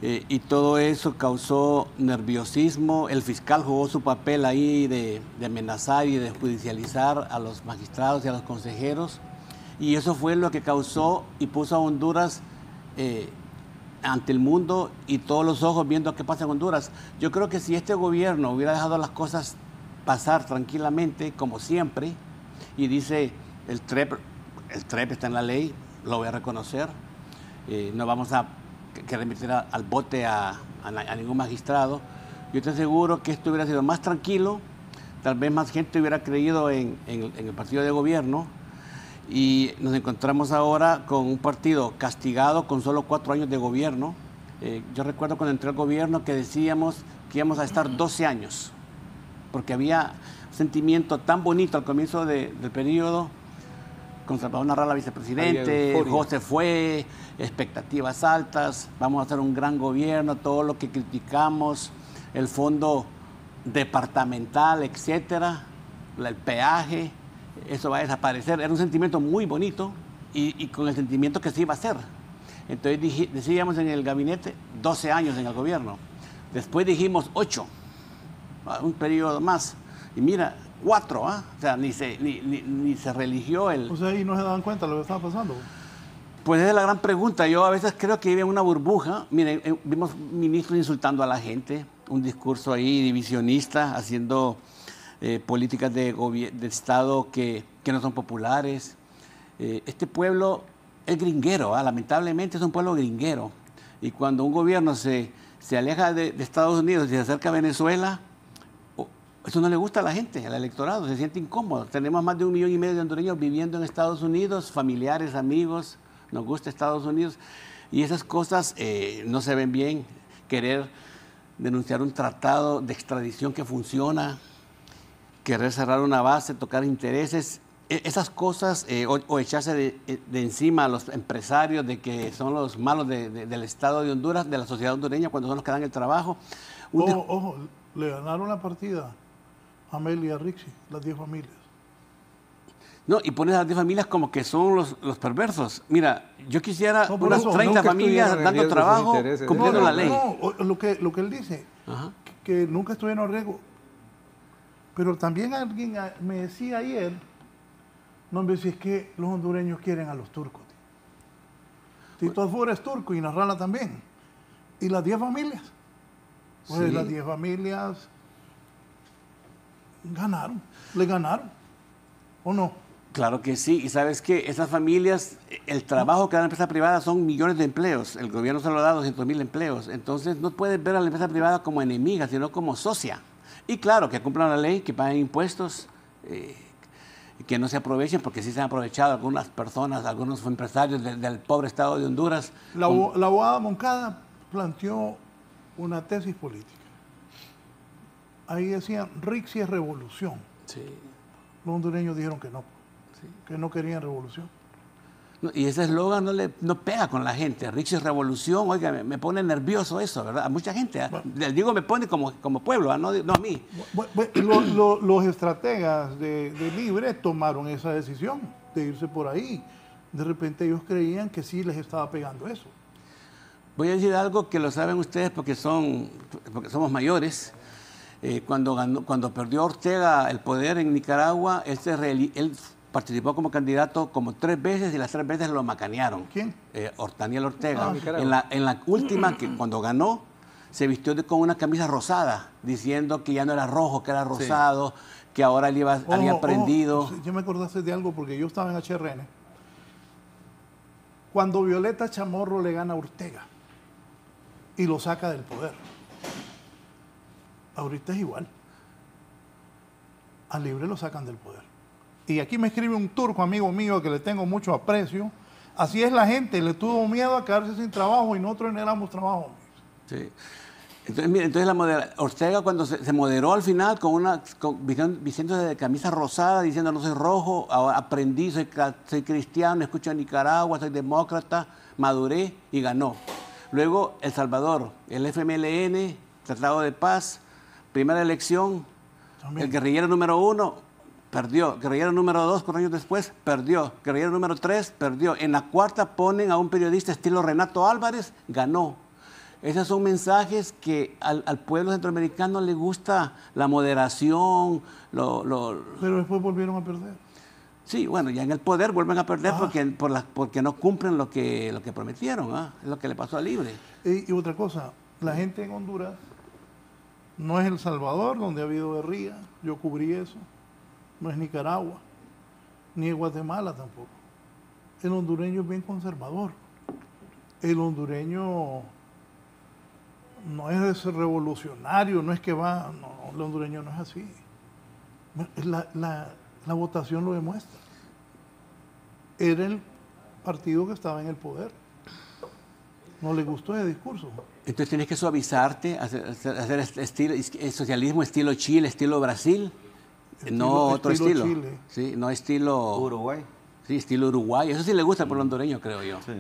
y todo eso causó nerviosismo. El fiscal jugó su papel ahí de amenazar y de judicializar a los magistrados y a los consejeros, y eso fue lo que causó y puso a Honduras ante el mundo y todos los ojos viendo qué pasa en Honduras. Yo creo que si este gobierno hubiera dejado las cosas pasar tranquilamente, como siempre, y dice el TREP está en la ley, lo voy a reconocer, no vamos a remitir al bote a ningún magistrado, yo estoy seguro que esto hubiera sido más tranquilo, tal vez más gente hubiera creído en el partido de gobierno, y nos encontramos ahora con un partido castigado con solo 4 años de gobierno. Yo recuerdo cuando entré al gobierno que decíamos que íbamos a estar 12 años, porque había un sentimiento tan bonito al comienzo del periodo, con Salvador Narrala vicepresidente, José fue, expectativas altas, vamos a hacer un gran gobierno, todo lo que criticamos, el fondo departamental, etcétera, el peaje, eso va a desaparecer. Era un sentimiento muy bonito y con el sentimiento que se iba a hacer. Entonces decíamos en el gabinete 12 años en el gobierno. Después dijimos 8, un periodo más. Y mira, 4, o sea, ni se religió el... O sea, ahí no se daban cuenta de lo que estaba pasando. Pues esa es la gran pregunta. Yo a veces creo que vive en una burbuja. Miren, vimos ministros insultando a la gente, un discurso ahí divisionista, haciendo políticas de Estado que no son populares. Este pueblo es gringuero, lamentablemente es un pueblo gringuero. Y cuando un gobierno se aleja de Estados Unidos y se acerca a Venezuela, eso no le gusta a la gente, al electorado, se siente incómodo. Tenemos más de 1,5 millones de hondureños viviendo en Estados Unidos, familiares, amigos, nos gusta Estados Unidos. Y esas cosas no se ven bien. Querer denunciar un tratado de extradición que funciona, querer cerrar una base, tocar intereses, esas cosas, o echarse de encima a los empresarios de que son los malos del Estado de Honduras, de la sociedad hondureña, cuando son los que dan el trabajo. Ojo, le ganaron la partida a Mel y a Rixi, las 10 familias. No, y pones a las 10 familias como que son los perversos. Mira, yo quisiera No, por unas eso, 30 familias estuvieron en dando riesgo sus trabajo, intereses. cumpliendo la ley. No, lo que él dice, Ajá. que nunca estuvieron en riesgo. Pero también alguien me decía ayer, no, hombre, si es que los hondureños quieren a los turcos. Tito Alfura es turco y Nasralla también. ¿Y las 10 familias? Pues Sí. las 10 familias ganaron, le ganaron, ¿o no? Claro que sí, y sabes que esas familias, el trabajo que da la empresa privada son millones de empleos, el gobierno se lo da 200,000 empleos, entonces no puedes ver a la empresa privada como enemiga, sino como socia. Y claro, que cumplan la ley, que paguen impuestos, que no se aprovechen, porque sí se han aprovechado algunas personas, algunos empresarios del pobre estado de Honduras. La abogada Moncada planteó una tesis política. Ahí decían, Rixi es revolución. Sí. Los hondureños dijeron que no, que no querían revolución. No, y ese eslogan no pega con la gente. Rixi es revolución, oiga, me pone nervioso eso, ¿verdad? A mucha gente. Les digo, me pone como pueblo, no a mí. Los estrategas de Libre tomaron esa decisión de irse por ahí. De repente ellos creían que sí les estaba pegando eso. Voy a decir algo que lo saben ustedes porque somos mayores. Cuando perdió Ortega el poder en Nicaragua, él participó como candidato como 3 veces y las 3 veces lo macanearon. ¿Quién? Daniel Ortega. Nicaragua. En la última, cuando ganó, se vistió con una camisa rosada, diciendo que ya no era rojo, que era rosado, que ahora él había aprendido. Ya me acordaste de algo porque yo estaba en HRN. Cuando Violeta Chamorro le gana a Ortega y lo saca del poder. Ahorita es igual. A Libre lo sacan del poder. Y aquí me escribe un turco amigo mío que le tengo mucho aprecio. Así es la gente, le tuvo miedo a quedarse sin trabajo y nosotros generamos trabajo. Sí. Entonces, mire, Ortega cuando se moderó al final vistiéndose de camisa rosada, diciendo no soy rojo, ahora aprendí, soy cristiano, escucho a Nicaragua, soy demócrata, maduré y ganó. Luego El Salvador, el FMLN, Tratado de Paz, primera elección, También. el guerrillero número 1 perdió, guerrillero número 2 4 años después perdió, guerrillero número 3 perdió, en la cuarta ponen a un periodista estilo Renato Álvarez, ganó. Esos son mensajes que al pueblo centroamericano le gusta la moderación, Pero después volvieron a perder. Sí, bueno, ya en el poder vuelven a perder porque no cumplen lo que prometieron, es lo que le pasó a Libre. Y otra cosa, la gente en Honduras no es El Salvador, donde ha habido guerrilla, yo cubrí eso, no es Nicaragua, ni Guatemala tampoco. El hondureño es bien conservador. El hondureño no es revolucionario, no es que va, no, el hondureño no es así. La votación lo demuestra. Era el partido que estaba en el poder. No le gustó ese discurso. Entonces tienes que suavizarte, hacer socialismo estilo Chile, estilo Brasil, no otro estilo. Chile. Sí, no estilo Uruguay. Sí, estilo Uruguay. Eso sí le gusta al pueblo hondureño, creo yo. Sí.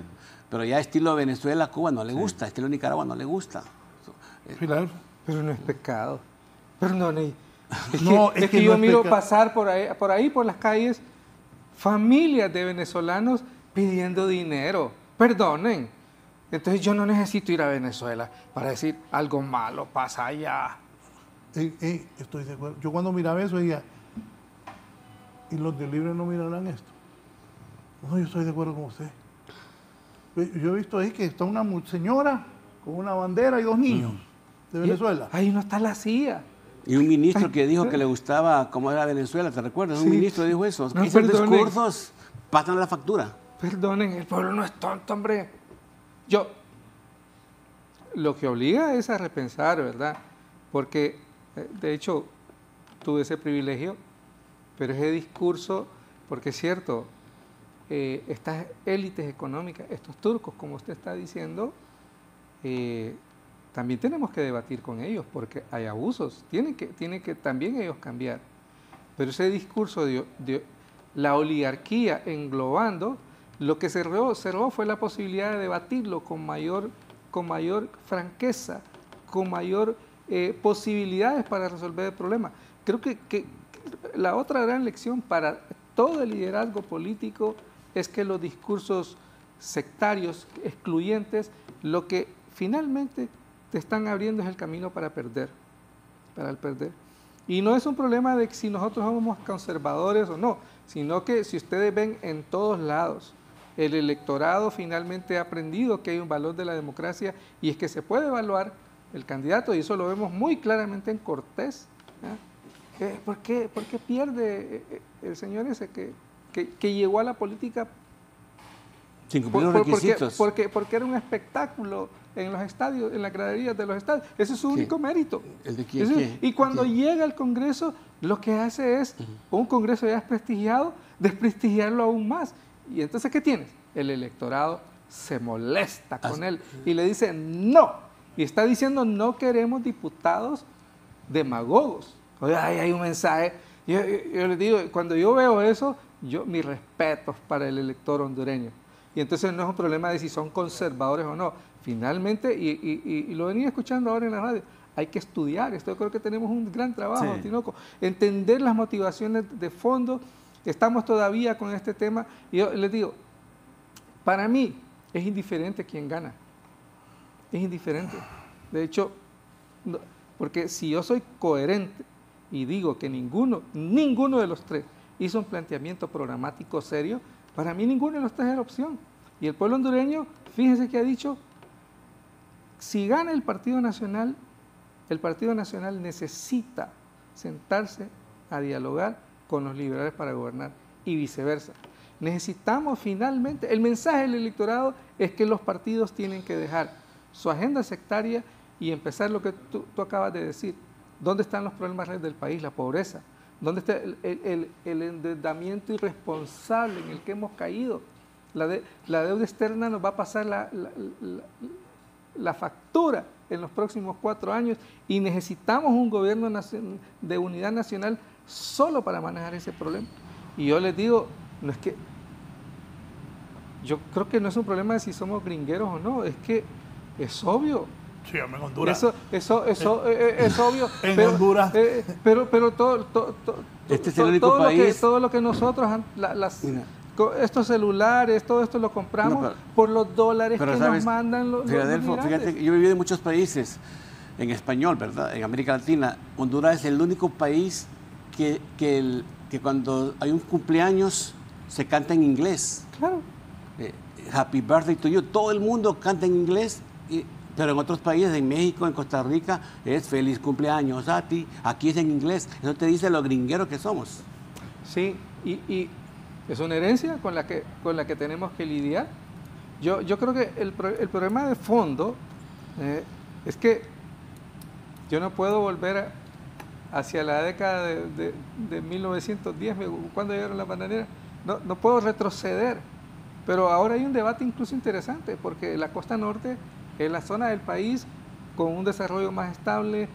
Pero ya estilo Venezuela, Cuba no le gusta, estilo Nicaragua no le gusta. Filadelfia. Pero no es pecado. Perdone. Es No, que, es que yo no es miro pecado. pasar por ahí por las calles familias de venezolanos pidiendo dinero. Perdonen. Entonces yo no necesito ir a Venezuela para decir algo malo pasa allá. Estoy de acuerdo. Yo cuando miraba eso decía, ¿y los de Libre no mirarán esto? No, yo estoy de acuerdo con usted. Yo he visto ahí que está una señora con una bandera y 2 niños de Venezuela. Ahí no está la CIA. Y un ministro que dijo que le gustaba cómo era Venezuela, ¿te recuerdas? Un Sí. ministro dijo eso. No, Esos perdonen. discursos pasan la factura. Perdonen, el pueblo no es tonto, hombre. Lo que obliga es a repensar, ¿verdad? Porque, de hecho, tuve ese privilegio, pero ese discurso, porque es cierto, estas élites económicas, estos turcos, como usted está diciendo, también tenemos que debatir con ellos, porque hay abusos, tienen que también ellos cambiar. Pero ese discurso de la oligarquía englobando, lo que cerró fue la posibilidad de debatirlo con mayor franqueza, con mayor posibilidades para resolver el problema. Creo que la otra gran lección para todo el liderazgo político es que los discursos sectarios, excluyentes, lo que finalmente te están abriendo es el camino para perder, para el perder. Y no es un problema de si nosotros somos conservadores o no, sino que si ustedes ven en todos lados, el electorado finalmente ha aprendido que hay un valor de la democracia y es que se puede evaluar el candidato, y eso lo vemos muy claramente en Cortés. ¿Por qué pierde el señor ese que llegó a la política? Sin cumplir los requisitos. Porque era un espectáculo en los estadios, en las graderías de los estadios. Ese es su único mérito. ¿El de quién? Y cuando llega al Congreso, lo que hace es, un Congreso ya desprestigiado, desprestigiarlo aún más. Y entonces, ¿qué tienes? El electorado se molesta con él y le dice no. Y está diciendo, no queremos diputados demagogos. Oye, hay un mensaje. Yo les digo, cuando yo veo eso, mis respetos para el elector hondureño. Y entonces no es un problema de si son conservadores o no. Finalmente, y lo venía escuchando ahora en la radio, hay que estudiar esto. Yo creo que tenemos un gran trabajo, Sí. Tinoco. Entender las motivaciones de fondo. Estamos todavía con este tema. Y yo les digo, para mí es indiferente quién gana. Es indiferente. De hecho, porque si yo soy coherente y digo que ninguno de los tres hizo un planteamiento programático serio, para mí ninguno de los tres era opción. Y el pueblo hondureño, fíjense que ha dicho, si gana el Partido Nacional necesita sentarse a dialogar con los liberales para gobernar y viceversa. Necesitamos finalmente, el mensaje del electorado es que los partidos tienen que dejar su agenda sectaria y empezar lo que tú acabas de decir. ¿Dónde están los problemas reales del país? La pobreza. ¿Dónde está el endeudamiento irresponsable en el que hemos caído? La deuda externa nos va a pasar la factura en los próximos 4 años y necesitamos un gobierno de unidad nacional solo para manejar ese problema. Y yo les digo, no es que, yo creo que no es un problema de si somos gringueros o no, es que es obvio. Sí, en Honduras. Eso es obvio. En Honduras. Pero todo Este es el único país. todo lo que nosotros, estos celulares, todo esto lo compramos por los dólares que nos mandan los fíjate, yo he vivido en muchos países, en español, ¿verdad? En América Latina. Honduras es el único país que cuando hay un cumpleaños se canta en inglés. Claro. Happy birthday to you. Todo el mundo canta en inglés. Pero en otros países, en México, en Costa Rica, es feliz cumpleaños a ti. Aquí es en inglés. Eso te dice lo gringueros que somos. Sí, y es una herencia con la que tenemos que lidiar. Yo creo que el problema de fondo es que yo no puedo volver hacia la década de 1910, cuando llegaron las bananeras. No puedo retroceder. Pero ahora hay un debate incluso interesante, porque la costa norte es la zona del país con un desarrollo más estable,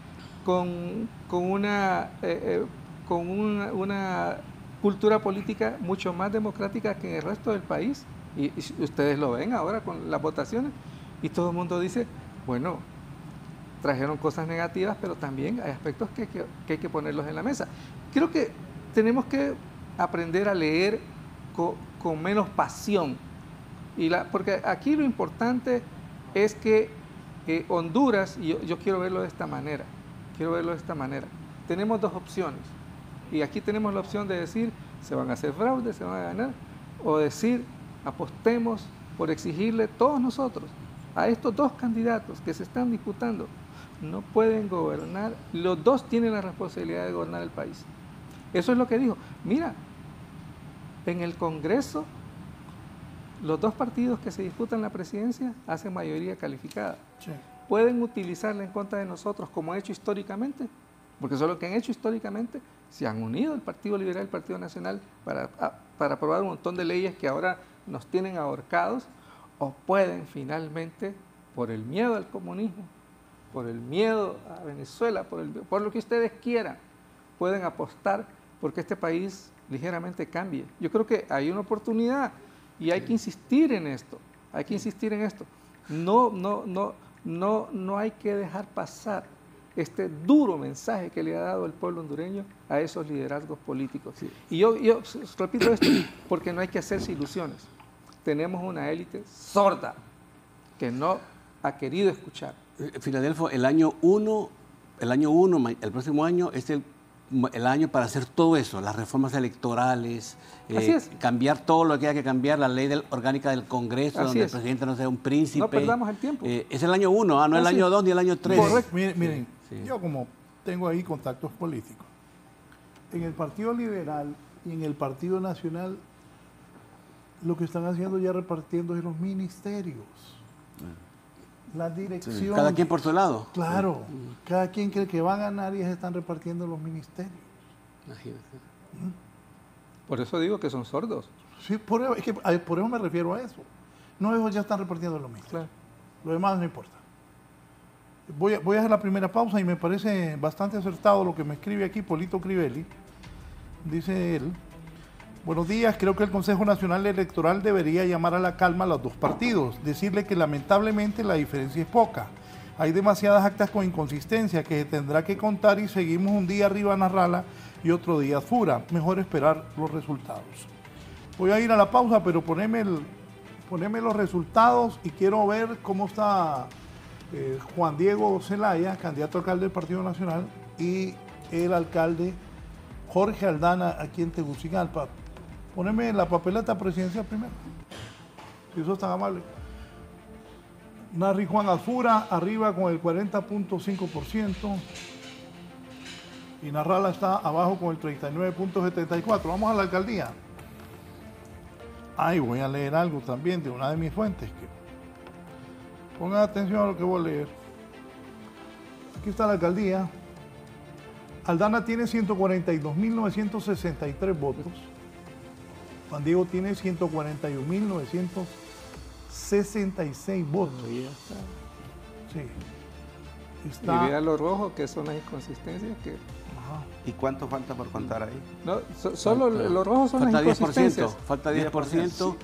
con una cultura política mucho más democrática que en el resto del país. Y ustedes lo ven ahora con las votaciones. Y todo el mundo dice, bueno, trajeron cosas negativas, pero también hay aspectos que hay que ponerlos en la mesa. Creo que tenemos que aprender a leer con menos pasión. Porque aquí lo importante es que Honduras, y yo quiero verlo de esta manera, tenemos dos opciones. Y aquí tenemos la opción de decir, se van a hacer fraudes, se van a ganar, o decir, apostemos por exigirle todos nosotros a estos dos candidatos que se están disputando. No pueden gobernar, los dos tienen la responsabilidad de gobernar el país. Eso es lo que dijo. Mira, en el Congreso, los dos partidos que se disputan la presidencia hacen mayoría calificada. Sí. Pueden utilizarla en contra de nosotros como han hecho históricamente, porque eso es lo que han hecho históricamente. Se han unido el Partido Liberal y el Partido Nacional para aprobar un montón de leyes que ahora nos tienen ahorcados, o pueden finalmente, por el miedo al comunismo, por el miedo a Venezuela, por lo que ustedes quieran, pueden apostar porque este país ligeramente cambie. Yo creo que hay una oportunidad y hay que insistir en esto. No hay que dejar pasar este duro mensaje que le ha dado el pueblo hondureño a esos liderazgos políticos. Sí. Y yo repito esto porque no hay que hacerse ilusiones. Tenemos una élite sorda que no ha querido escuchar. Filadelfo, el año 1, el próximo año es el año para hacer todo eso, las reformas electorales, cambiar todo lo que haya que cambiar, la ley orgánica del Congreso, Así donde es. el presidente no sea un príncipe. No perdamos el tiempo. Es el año 1, no el año 2 ni el año 3. Correcto. Miren, Sí. yo como tengo ahí contactos políticos, en el Partido Liberal y en el Partido Nacional, lo que están haciendo ya repartiendo es los ministerios, la dirección. Cada quien por su lado. Claro, cada quien cree que va a ganar y ya se están repartiendo los ministerios. Imagínate. Por eso digo que son sordos. Sí, por eso me refiero a eso. No, ellos ya están repartiendo los ministerios. Claro. Lo demás no importa. Voy a hacer la primera pausa y me parece bastante acertado lo que me escribe aquí Polito Crivelli. Dice él: buenos días, creo que el Consejo Nacional Electoral debería llamar a la calma a los dos partidos, decirle que lamentablemente la diferencia es poca. Hay demasiadas actas con inconsistencia que se tendrá que contar y seguimos un día arriba Narrala y otro día Fura. Mejor esperar los resultados. Voy a ir a la pausa, pero poneme los resultados y quiero ver cómo está Juan Diego Zelaya, candidato a alcalde del Partido Nacional, y el alcalde Jorge Aldana aquí en Tegucigalpa. Poneme la papeleta presidencial primero, si eso es tan amable. Narri Juan Alfura arriba con el 40.5% y Narrala está abajo con el 39.74%. Vamos a la alcaldía. Ahí voy a leer algo también de una de mis fuentes. Pongan atención a lo que voy a leer. Aquí está la alcaldía. Aldana tiene 142.963 votos. Juan Diego tiene 141.966 votos. Sí. Y vea lo rojo, que son las inconsistencias que... Ajá. ¿Y cuánto falta por contar ahí? No, solo los rojos son las Falta 10%, inconsistencias. falta 10%,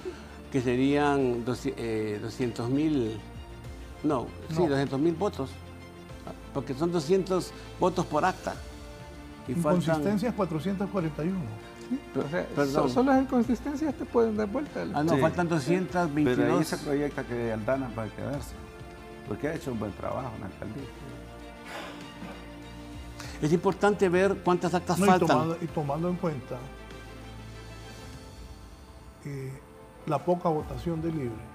que serían 200.000, no, sí, No. 200.000 votos, porque son 200 votos por acta. Y faltan, Inconsistencias 441. O sea, Perdón. solo las inconsistencias te pueden dar vuelta. no, Sí. faltan Pero ahí 222. se proyecta que Aldana va a quedarse, porque ha hecho un buen trabajo en la alcaldía. Es importante ver cuántas actas No, faltan. y tomando en cuenta la poca votación de libre.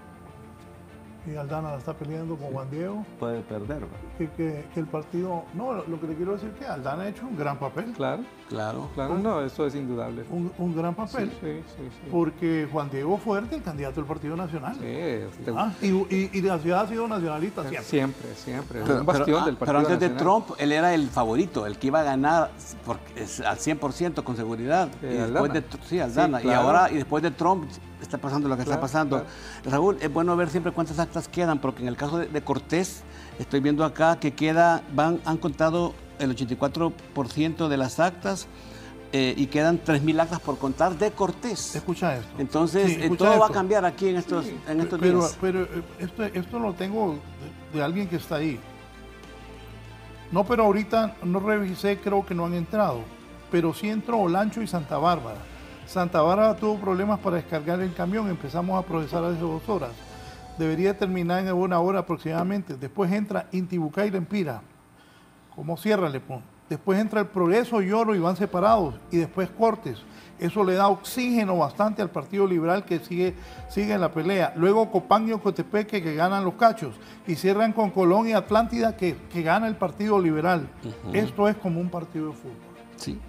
Y Aldana la está peleando con Juan Diego. Puede perder, ¿verdad? Que el partido... No, lo que le quiero decir es que Aldana ha hecho un gran papel. Claro, Claro. claro, no, eso es indudable. Un gran papel. Sí. Porque Juan Diego Fuerte, el candidato del Partido Nacional. Sí, Y la ciudad ha sido nacionalista siempre. siempre. Pero, un bastión del pero Partido antes de Nacional. Trump, él era el favorito, el que iba a ganar al 100% con seguridad. Y después Aldana. sí, Aldana. Sí, claro. Y después de Trump está pasando lo que está Claro, pasando. claro. Raúl, es bueno ver siempre cuántas actas quedan, porque en el caso de Cortés, estoy viendo acá que han contado el 84% de las actas y quedan 3.000 actas por contar de Cortés. Escucha esto. Entonces, Sí, escucha todo va a esto. cambiar aquí en estos Pero días. esto lo tengo de alguien que está ahí. No, pero ahorita no revisé, creo que no han entrado. Pero sí entró Olancho y Santa Bárbara. Santa Bárbara tuvo problemas para descargar el camión. Empezamos a procesar hace 2 horas. Debería terminar en 1 hora aproximadamente. Después entra Intibucá y Lempira. ¿Cómo cierra, le pone? Después entra el Progreso y Oro y van separados. Y después Cortes. Eso le da oxígeno bastante al Partido Liberal que sigue en la pelea. Luego Copán y Ocotepeque que ganan los cachos. Y cierran con Colón y Atlántida que gana el Partido Liberal. Esto es como un partido de fútbol. Sí.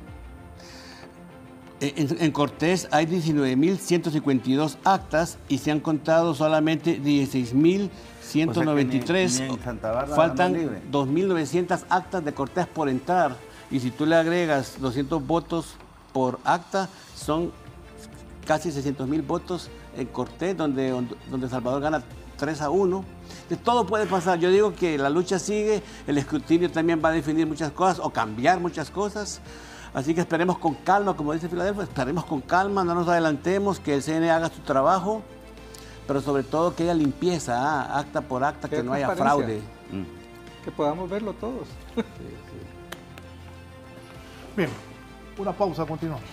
En Cortés hay 19.152 actas y se han contado solamente 16.193. O sea que ni en Santa Bárbara Faltan andamos libre. 2.900 actas de Cortés por entrar. Y si tú le agregas 200 votos por acta, son casi 600.000 votos en Cortés, donde Salvador gana 3-1. De todo puede pasar. Yo digo que la lucha sigue, el escrutinio también va a definir muchas cosas o cambiar muchas cosas. Así que esperemos con calma, como dice Filadelfo, esperemos con calma, no nos adelantemos, que el CNE haga su trabajo, pero sobre todo que haya limpieza, acta por acta, que no haya fraude. que podamos verlo todos. Bien, una pausa, continuamos.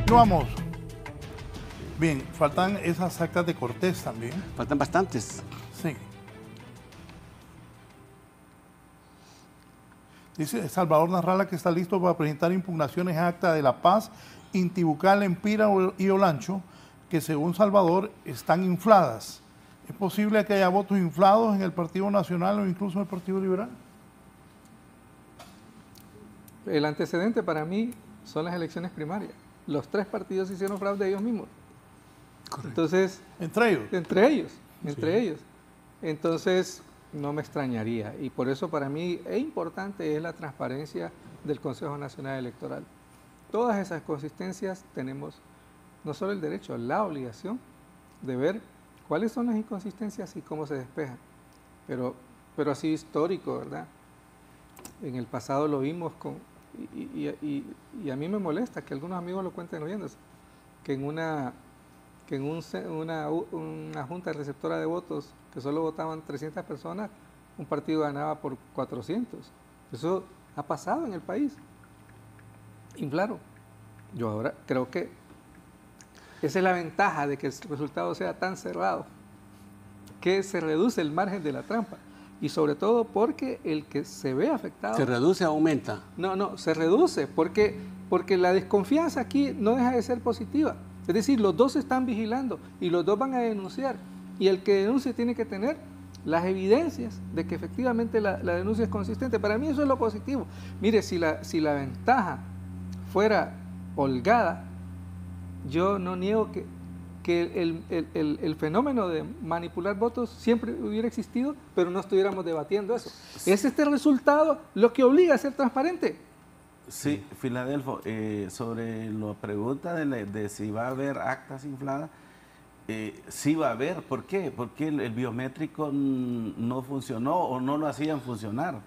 Vamos. Bien, faltan esas actas de Cortés también. Faltan bastantes. Sí. Dice Salvador Nasralla que está listo para presentar impugnaciones a acta de La Paz, Intibucal, Empira y Olancho, que según Salvador están infladas. ¿Es posible que haya votos inflados en el Partido Nacional o incluso en el Partido Liberal? El antecedente para mí son las elecciones primarias. Los 3 partidos hicieron fraude ellos mismos. Correcto. Entonces, Entre ellos. entre ellos. Entonces, no me extrañaría. Y por eso para mí es importante la transparencia del Consejo Nacional Electoral. Todas esas consistencias tenemos no solo el derecho, la obligación de ver cuáles son las inconsistencias y cómo se despejan. Pero así histórico, ¿verdad? En el pasado lo vimos y a mí me molesta que algunos amigos lo cuenten oyéndose, que en una junta receptora de votos que solo votaban 300 personas, un partido ganaba por 400. Eso ha pasado en el país. Y claro, yo ahora creo que esa es la ventaja de que el resultado sea tan cerrado, que se reduce el margen de la trampa. Y sobre todo porque el que se ve afectado... ¿Se reduce o aumenta? No, se reduce porque la desconfianza aquí no deja de ser positiva. Es decir, los dos se están vigilando y los dos van a denunciar. Y el que denuncie tiene que tener las evidencias de que efectivamente la denuncia es consistente. Para mí eso es lo positivo. Mire, si la ventaja fuera holgada, yo no niego que el fenómeno de manipular votos siempre hubiera existido, pero no estuviéramos debatiendo eso. Es este resultado lo que obliga a ser transparente. Sí, Filadelfo, sobre la pregunta de si va a haber actas infladas, sí va a haber. ¿Por qué? Porque el biométrico no funcionó o no lo hacían funcionar.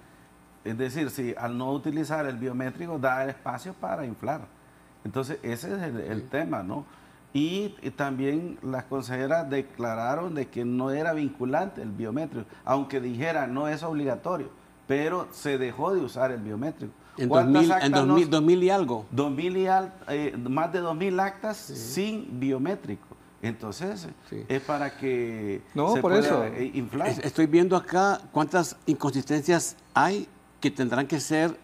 Es decir, si al no utilizar el biométrico da el espacio para inflar. Entonces, ese es el tema, ¿no? Y también las consejeras declararon de que no era vinculante el biométrico, aunque dijera no es obligatorio, pero se dejó de usar el biométrico. En 2000 y algo. 2000 y más de 2000 actas sin biométrico. Entonces, es para que se pueda inflar. Estoy viendo acá cuántas inconsistencias hay que tendrán que ser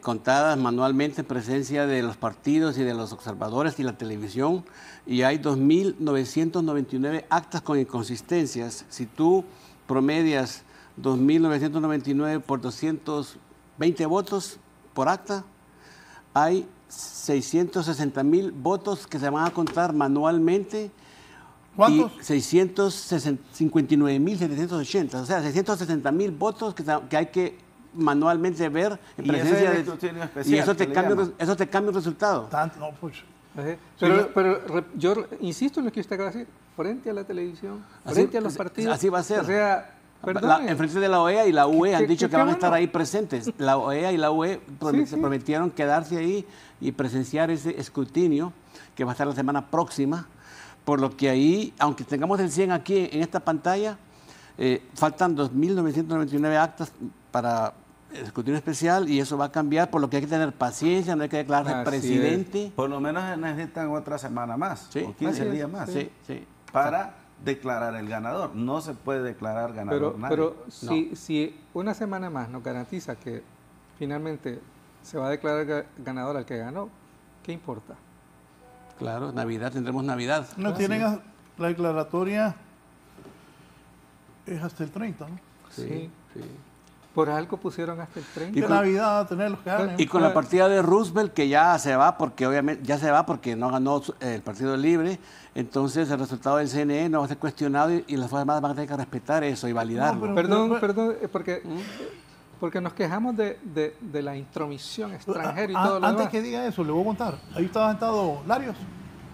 contadas manualmente en presencia de los partidos y de los observadores y la televisión, y hay 2.999 actas con inconsistencias. Si tú promedias 2.999 por 220 votos por acta, hay 660.000 votos que se van a contar manualmente. ¿Cuántos? Y 659.780, o sea, 660.000 votos que hay que manualmente ver en presencia de... Y eso te cambia el resultado. No, pues. Pero yo insisto en lo que usted acaba de decir, frente a la televisión, frente a los partidos. Así va a ser. O sea, en frente de la OEA y la UE han dicho que van a estar ahí presentes. La OEA y la UE prometieron quedarse ahí y presenciar ese escrutinio que va a estar la semana próxima. Por lo que ahí, aunque tengamos el 100 aquí en esta pantalla, faltan 2.999 actas para el escrutinio especial y eso va a cambiar, por lo que hay que tener paciencia, no hay que declararse presidente. Por lo menos necesitan otra semana más, o 15 días más, para declarar el ganador. No se puede declarar ganador nadie. Pero si una semana más nos garantiza que finalmente se va a declarar ganador al que ganó, ¿qué importa? Claro, Navidad, tendremos Navidad. No tienen la declaratoria, es hasta el 30, ¿no? Sí. Por algo pusieron hasta el 30. Y con Navidad, tener los que ganen. Y con la partida de Roosevelt, que ya se va, porque obviamente no ganó el Partido Libre, entonces el resultado del CNE no va a ser cuestionado y las Fuerzas Armadas van a tener que respetar eso y validarlo. Perdón, porque nos quejamos de la intromisión extranjera y todo lo demás. Antes que diga eso, le voy a contar. Ahí estaba sentado Larios.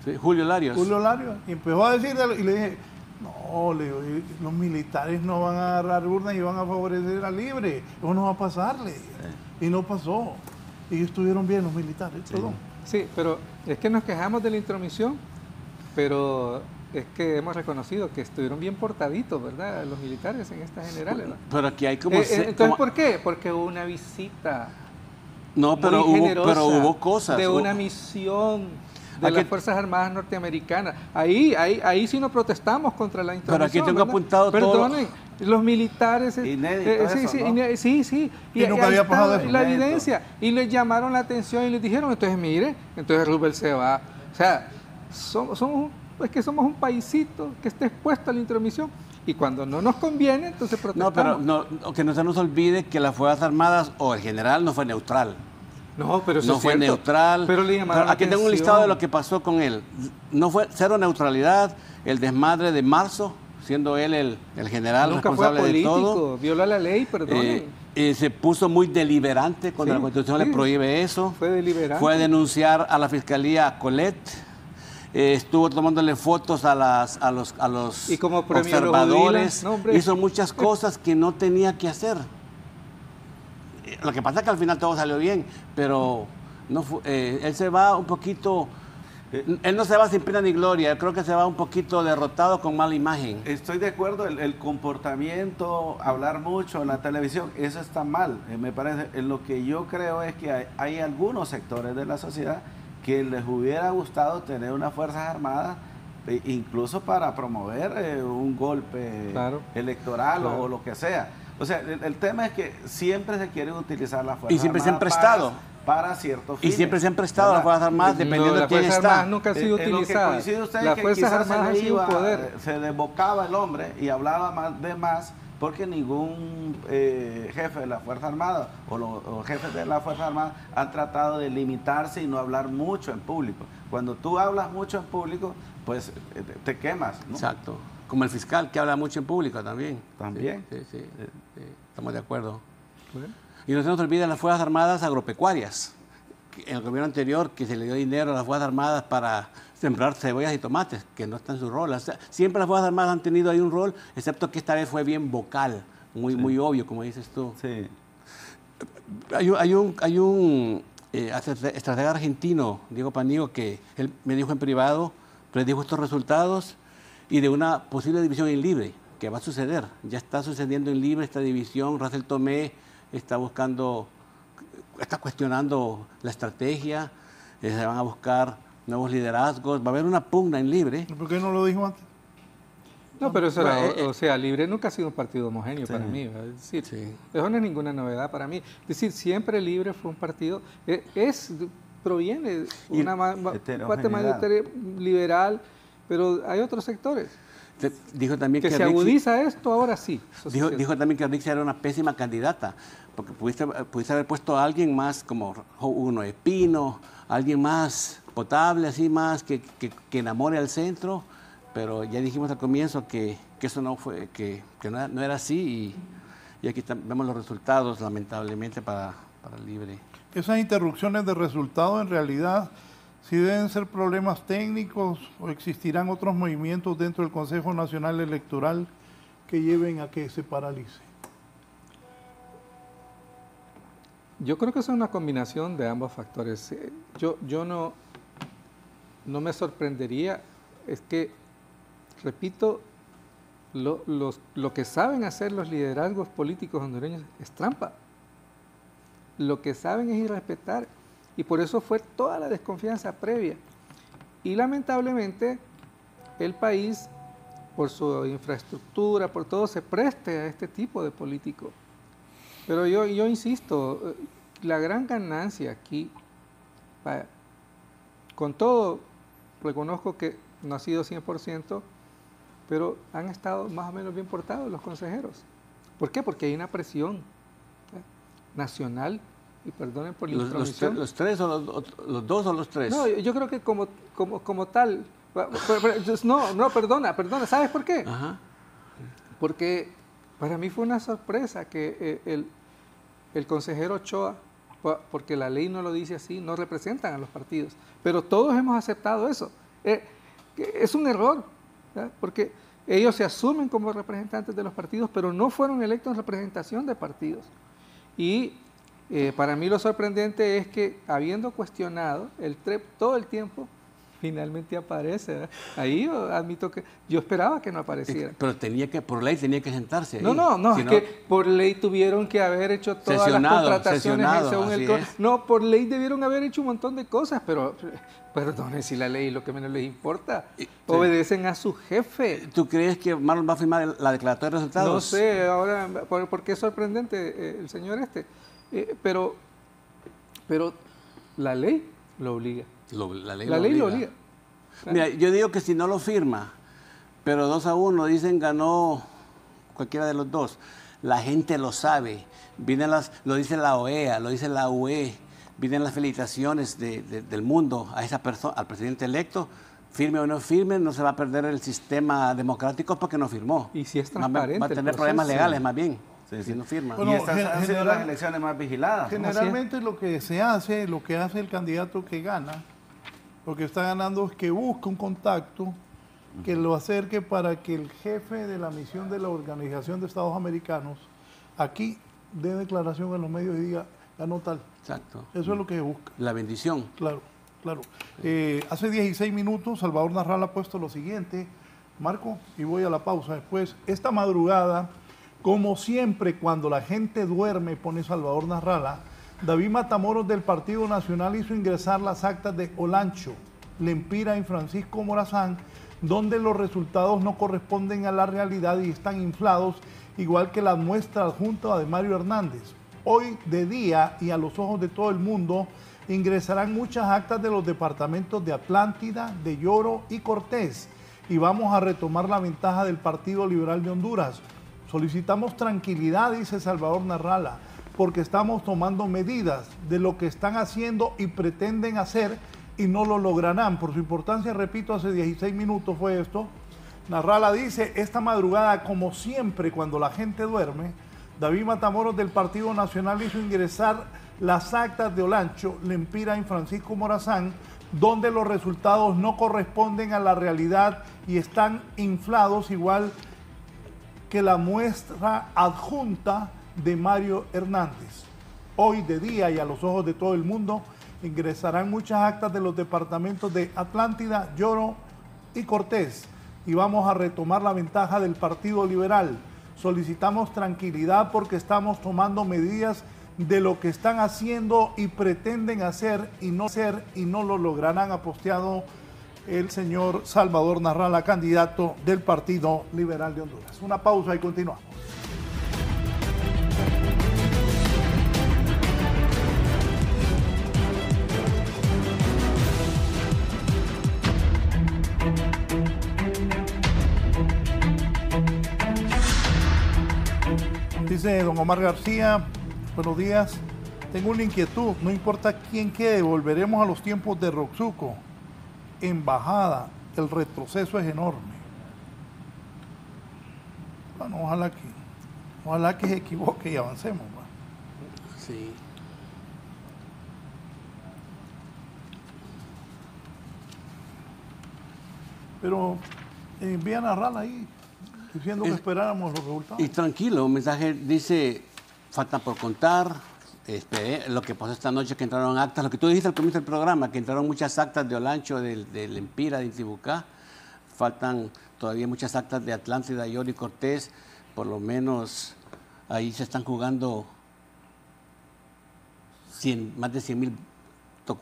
Sí, Julio Larios. Julio Larios. Y empezó a decir, y le dije, no, le digo, los militares no van a agarrar urnas y van a favorecer a Libre. Eso no va a pasar, le dije. Y no pasó. Y estuvieron bien los militares, perdón. Sí, pero es que nos quejamos de la intromisión, pero es que hemos reconocido que estuvieron bien portaditos, ¿verdad? Los militares en esta general, ¿verdad? Pero aquí hay como... Entonces, ¿por qué? Porque hubo una visita No, pero hubo cosas. de una misión de las Fuerzas Armadas norteamericanas. Ahí sí nos protestamos contra la intromisión. Pero aquí tengo ¿verdad? apuntado Perdonen, los militares... Inédito sí. Y nunca había pasado eso. La evidencia. Y les llamaron la atención y les dijeron, entonces mire, entonces Roosevelt se va. O sea, somos un paisito que está expuesto a la intromisión. Y cuando no nos conviene, entonces protestamos. No, pero que no se nos olvide que las Fuerzas Armadas o el general no fue neutral. No, pero eso no es fue cierto. neutral. Pero le llamaron aquí tengo un listado de lo atención. que pasó con él. No fue cero neutralidad, el desmadre de marzo, siendo él el general Nunca fue responsable de todo. político, viola la ley, perdón. Se puso muy deliberante cuando Sí, la Constitución sí. le prohíbe eso. Fue deliberante. Fue a denunciar a la Fiscalía a Colette. Estuvo tomándole fotos a los Y como premio observadores. Rodila, no, hombre. Hizo muchas cosas que no tenía que hacer. Lo que pasa es que al final todo salió bien, pero no él se va un poquito... Él no se va sin pena ni gloria, creo que se va un poquito derrotado con mala imagen. Estoy de acuerdo, el comportamiento, hablar mucho en la televisión, eso está mal, me parece. Lo que yo creo es que hay algunos sectores de la sociedad que les hubiera gustado tener unas Fuerzas Armadas, incluso para promover un golpe electoral o lo que sea. O sea, el tema es que siempre se quieren utilizar las Fuerzas Y siempre Armadas se han prestado. para ciertos fines. Y siempre se han prestado las Fuerzas Armadas dependiendo de quién Las Fuerzas está. Armadas nunca han sido utilizadas. Las Fuerzas Armadas han sido poder. Se desbocaba el hombre y hablaba más porque ningún jefe de la Fuerza Armada o los jefes de la Fuerza Armada han tratado de limitarse y no hablar mucho en público. Cuando tú hablas mucho en público, pues te quemas, ¿no? Exacto. Como el fiscal que habla mucho en público también. También. Sí. Estamos de acuerdo. Y no se nos olviden las Fuerzas Armadas agropecuarias. En el gobierno anterior que se le dio dinero a las Fuerzas Armadas para sembrar cebollas y tomates, que no está en su rol. O sea, siempre las Fuerzas Armadas han tenido ahí un rol, excepto que esta vez fue bien vocal, muy obvio, como dices tú. Sí. Hay un estratega argentino, Diego Panigo, que él me dijo en privado, predijo estos resultados y de una posible división en Libre, que va a suceder. Ya está sucediendo en Libre esta división. Racel Tomé está cuestionando la estrategia, se van a buscar nuevos liderazgos, va a haber una pugna en Libre. ¿Por qué no lo dijo antes? No, pero eso era, o sea, Libre nunca ha sido un partido homogéneo para mí. Es decir, eso no es ninguna novedad para mí. Es decir, siempre Libre fue un partido, proviene de una parte más liberal, pero hay otros sectores. Dijo también que se agudiza esto ahora sí. Dijo también que Rixi era una pésima candidata, porque pudiste haber puesto a alguien más como Hugo Espino, alguien más potable, así más que enamore al centro, pero ya dijimos al comienzo que eso no fue, que no era así y aquí vemos los resultados lamentablemente para Libre. Esas interrupciones de resultados en realidad si deben ser problemas técnicos o existirán otros movimientos dentro del Consejo Nacional Electoral que lleven a que se paralice. Yo creo que es una combinación de ambos factores. Yo no me sorprendería, es que, repito, lo que saben hacer los liderazgos políticos hondureños es trampa. Lo que saben es irrespetar. Y por eso fue toda la desconfianza previa. Y lamentablemente el país, por su infraestructura, por todo, se preste a este tipo de políticos. Pero yo insisto, la gran ganancia aquí, con todo, reconozco que no ha sido 100%, pero han estado más o menos bien portados los consejeros. ¿Por qué? Porque hay una presión nacional. Y perdonen por la intromisión. ¿Los tres o los dos o los tres? No, yo creo que como tal. No, perdona. ¿Sabes por qué? Ajá. Porque para mí fue una sorpresa que el consejero Ochoa, porque la ley no lo dice así, no representan a los partidos. Pero todos hemos aceptado eso. Es un error, ¿verdad? Porque ellos se asumen como representantes de los partidos, pero no fueron electos en representación de partidos. Y para mí lo sorprendente es que, habiendo cuestionado el TREP todo el tiempo, finalmente aparece, ¿verdad? Ahí yo admito que yo esperaba que no apareciera. Pero por ley tenía que sentarse ahí. No, es que por ley tuvieron que haber hecho todas las contrataciones según el código. No, por ley debieron haber hecho un montón de cosas, pero perdone, si la ley lo que menos les importa, obedecen a su jefe. ¿Tú crees que Marlon va a firmar la declaratoria de resultados? No sé, ahora, porque es sorprendente el señor pero la ley lo obliga. La ley lo obliga. Mira, yo digo que si no lo firma, pero 2-1, dicen ganó cualquiera de los dos, la gente lo sabe, lo dice la OEA, lo dice la UE, vienen las felicitaciones del mundo a esa persona, al presidente electo, firme o no firme, no se va a perder el sistema democrático porque no firmó. Y si es transparente. Va a tener problemas legales más bien. Si no firma. Bueno, y estas han sido las elecciones más vigiladas. Generalmente lo que hace el candidato que gana, lo que está ganando es que busca un contacto que lo acerque para que el jefe de la misión de la Organización de Estados Americanos aquí dé declaración en los medios y diga, ganó tal. Exacto. Eso es lo que busca. La bendición. Claro. Hace 16 minutos Salvador Narral ha puesto lo siguiente, Marco, y voy a la pausa después. Esta madrugada, como siempre, cuando la gente duerme, pone Salvador Narrala, David Matamoros del Partido Nacional hizo ingresar las actas de Olancho, Lempira y Francisco Morazán, donde los resultados no corresponden a la realidad y están inflados, igual que la muestra adjunta de Mario Hernández. Hoy de día y a los ojos de todo el mundo ingresarán muchas actas de los departamentos de Atlántida, de Lloro y Cortés, y vamos a retomar la ventaja del Partido Liberal de Honduras. Solicitamos tranquilidad, dice Salvador Narrala, porque estamos tomando medidas de lo que están haciendo y pretenden hacer y no lo lograrán. Por su importancia, repito, hace 16 minutos fue esto. Narrala dice, esta madrugada, como siempre, cuando la gente duerme, David Matamoros del Partido Nacional hizo ingresar las actas de Olancho, Lempira y Francisco Morazán, donde los resultados no corresponden a la realidad y están inflados, igual que la muestra adjunta de Mario Hernández. Hoy de día y a los ojos de todo el mundo ingresarán muchas actas de los departamentos de Atlántida, Lloro y Cortés y vamos a retomar la ventaja del Partido Liberal. Solicitamos tranquilidad porque estamos tomando medidas de lo que están haciendo y pretenden hacer y no lo lograrán, ha posteado el señor Salvador Narrala, candidato del Partido Liberal de Honduras. Una pausa y continuamos. Dice don Omar García, buenos días, tengo una inquietud, no importa quién quede, volveremos a los tiempos de Roxuco. Embajada, el retroceso es enorme. Bueno, ojalá que se equivoque y avancemos. ¿Va? Sí. Pero envía a narrar ahí, diciendo que esperáramos los resultados. Y tranquilo, un mensaje dice, falta por contar, lo que pasó esta noche, que entraron actas, lo que tú dijiste al comienzo del programa, que entraron muchas actas de Olancho, de Lempira, de Intibucá, faltan todavía muchas actas de Atlántida, Lloro y Cortés, por lo menos ahí se están jugando más de 100,000,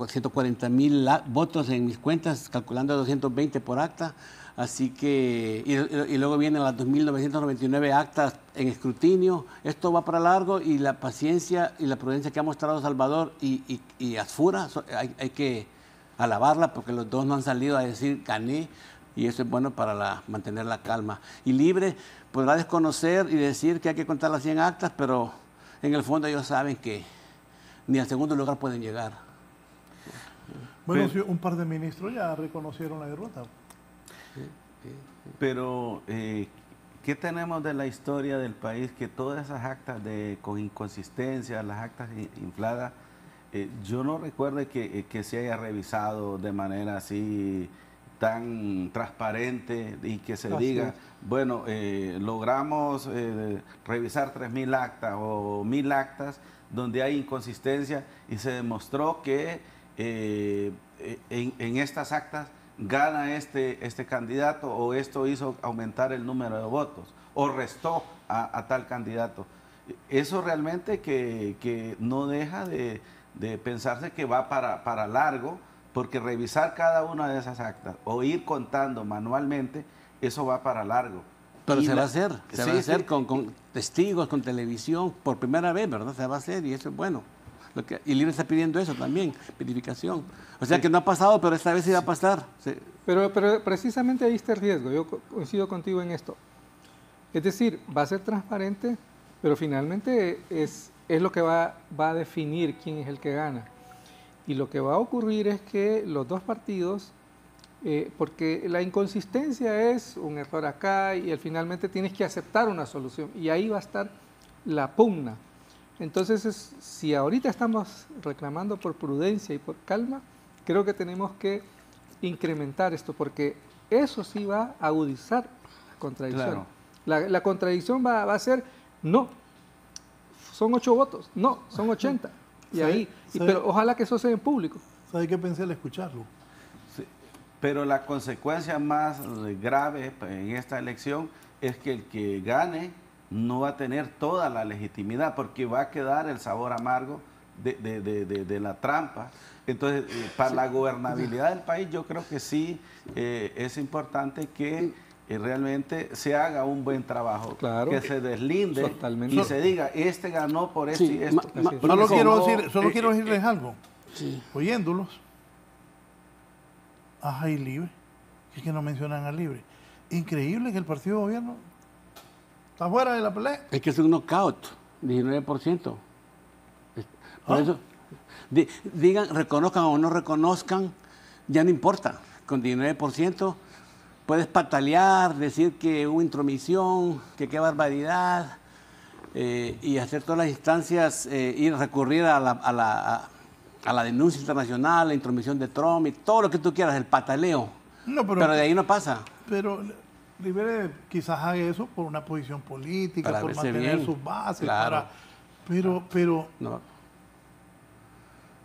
140,000 votos en mis cuentas, calculando 220 por acta. Así que, y luego vienen las 2.999 actas en escrutinio. Esto va para largo y la paciencia y la prudencia que ha mostrado Salvador y Asfura, hay que alabarla porque los dos no han salido a decir gané y eso es bueno para mantener la calma. Y Libre podrá desconocer y decir que hay que contar las 100 actas, pero en el fondo ellos saben que ni al segundo lugar pueden llegar. Bueno, sí, un par de ministros ya reconocieron la derrota. Pero, ¿qué tenemos de la historia del país? Que todas esas actas con inconsistencia, las actas infladas, yo no recuerdo que se haya revisado de manera así tan transparente y que se Así diga, es. bueno, logramos revisar 3.000 actas o 1.000 actas donde hay inconsistencia y se demostró que en estas actas gana este candidato o esto hizo aumentar el número de votos o restó a tal candidato. Eso realmente que no deja de pensarse que va para largo, porque revisar cada una de esas actas o ir contando manualmente, eso va para largo. Pero Y se va a la- hacer, se va a sí, hacer sí. con testigos, con televisión, por primera vez, ¿verdad? Se va a hacer y eso es bueno. Y Libre está pidiendo eso también, verificación. O sea que no ha pasado, pero esta vez sí va a pasar. Sí. Pero precisamente ahí está el riesgo. Yo coincido contigo en esto. Es decir, va a ser transparente, pero finalmente es lo que va a definir quién es el que gana. Y lo que va a ocurrir es que los dos partidos, porque la inconsistencia es un error acá y finalmente tienes que aceptar una solución. Y ahí va a estar la pugna. Entonces, si ahorita estamos reclamando por prudencia y por calma, creo que tenemos que incrementar esto, porque eso sí va a agudizar la contradicción. Claro. La contradicción va a ser, no, son 8 votos, no, son 80. Y Sí, ahí, sí. pero ojalá que eso sea en público. ¿Sabe qué pensé al escucharlo? Sí, pero la consecuencia más grave en esta elección es que el que gane no va a tener toda la legitimidad, porque va a quedar el sabor amargo de la trampa. Entonces, para la gobernabilidad del país, yo creo que sí es importante que realmente se haga un buen trajo, Claro. que se deslinde Totalmente. y se diga, este ganó por esto Sí, y esto. Así es. Solo Como- quiero decirles algo. Sí. Oyéndolos, ajá, y Libre, es que no mencionan a Libre. Increíble que el partido de gobierno está fuera de la pelea. Es que es un knockout, 19%. Por Ah. eso, digan, reconozcan o no reconozcan, ya no importa. Con 19% puedes patalear, decir que hubo intromisión, que qué barbaridad, y hacer todas las instancias, ir a recurrir a la denuncia internacional, la intromisión de Trump y todo lo que tú quieras, el pataleo. No, Pero de ahí no pasa. Pero Libre quizás haga eso por una posición política, Para por verse mantener bien. sus bases. Claro. Pero No.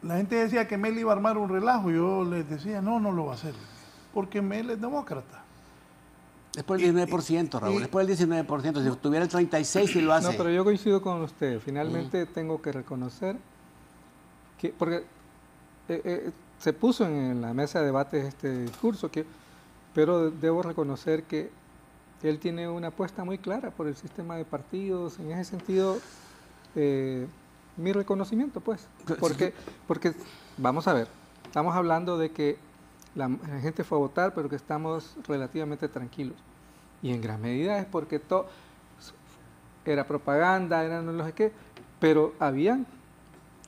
la gente decía que Mel iba a armar un relajo. Yo les decía, no lo va a hacer. Porque Mel es demócrata. Es por el 19%, Raúl, es por el 19%. Si tuviera el 36%, sí lo hace. No, pero yo coincido con usted. Finalmente tengo que reconocer que, porque se puso en la mesa de debates este discurso, pero debo reconocer que él tiene una apuesta muy clara por el sistema de partidos. En ese sentido, mi reconocimiento, pues. Porque, vamos a ver, estamos hablando de que la gente fue a votar, pero que estamos relativamente tranquilos. Y en gran medida es porque todo era propaganda, era no sé qué, pero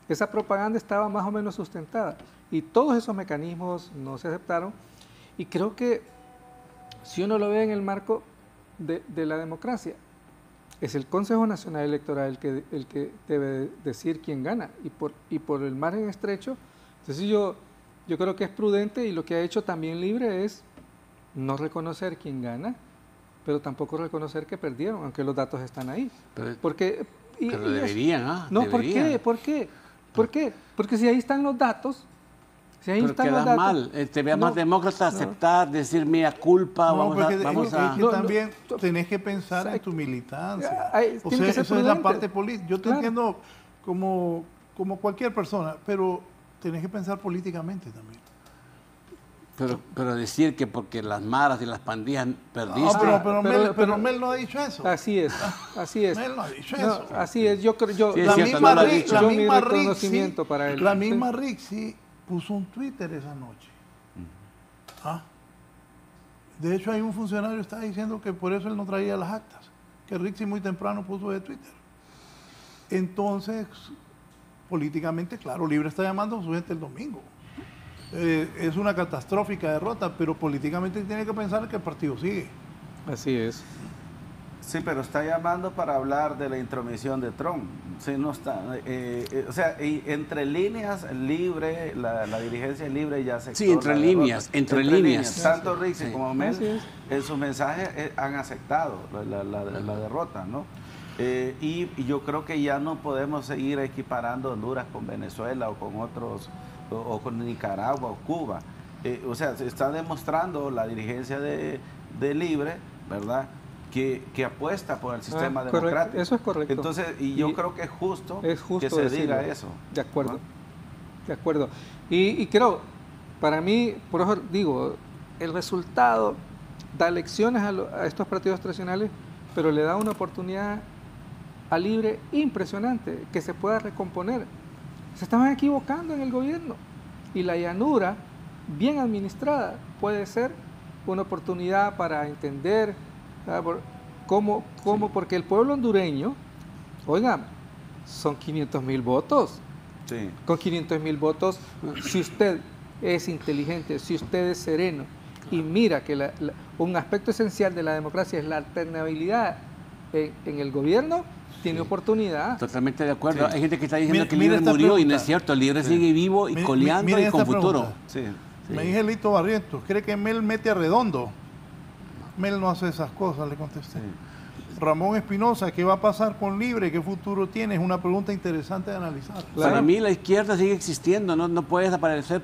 esa propaganda estaba más o menos sustentada. Y todos esos mecanismos no se aceptaron. Y creo que si uno lo ve en el marco de la democracia, es el Consejo Nacional Electoral el que debe decir quién gana. Y por el margen estrecho, entonces yo creo que es prudente, y lo que ha hecho también Libre es no reconocer quién gana, pero tampoco reconocer que perdieron, aunque los datos están ahí. Pero Deberían, ¿ah? No, Deberían. ¿por qué? Porque si ahí están los datos, Pero quedas mal. Te veas más demócrata, aceptar, decir mea culpa, vamos a... Es que también tenés que pensar en tu militancia. O sea, eso es la parte política. Yo te entiendo como cualquier persona, pero tenés que pensar políticamente también. Pero decir que porque las maras y las pandillas perdiste... No, pero Mel no ha dicho eso. Así es. Mel no ha dicho eso. Así es. Yo creo, Sí, es La cierto, misma no lo ha dicho. mi reconocimiento para él. La misma Rixi puso un Twitter esa noche. ¿Ah? De hecho, hay un funcionario que está diciendo que por eso él no traía las actas, que Rixi muy temprano puso de Twitter. Entonces, políticamente, claro, Libre está llamando a su gente el domingo. Es una catastrófica derrota, pero políticamente tiene que pensar que el partido sigue. Así es. Sí, pero está llamando para hablar de la intromisión de Trump. Sí, no está, o sea, y entre líneas, libre, la dirigencia libre ya se... Sí, entre líneas. Tanto Rixi como Mel en sus mensajes han aceptado la derrota, ¿no? Y yo creo que ya no podemos seguir equiparando Honduras con Venezuela o con otros, o con Nicaragua o Cuba. O sea, se está demostrando la dirigencia de Libre, ¿verdad?, que apuesta por el sistema democrático. Eso es correcto. Entonces, yo creo que es justo que se diga eso. De acuerdo, ¿no? De acuerdo. Y creo, para mí, por eso digo, el resultado da lecciones a estos partidos tradicionales, pero le da una oportunidad a Libre impresionante, que se pueda recomponer. Se estaban equivocando en el gobierno, y la llanura, bien administrada, puede ser una oportunidad para entender cómo, porque el pueblo hondureño, oigan, son 500,000 votos. Sí. Con 500,000 votos, si usted es inteligente, si usted es sereno y mira que un aspecto esencial de la democracia es la alternabilidad en el gobierno, tiene oportunidad. Totalmente de acuerdo. Sí. Hay gente que está diciendo que Mira Libre murió pregunta. y no es cierto. Libre sigue vivo y coleando y con futuro. Sí. Me dije Lito Barrientos, ¿cree que Mel mete a Redondo? Mel no hace esas cosas, le contesté. Ramón Espinosa, ¿qué va a pasar con Libre? ¿Qué futuro tiene? Es una pregunta interesante de analizar. Claro. Para mí la izquierda sigue existiendo, no puede desaparecer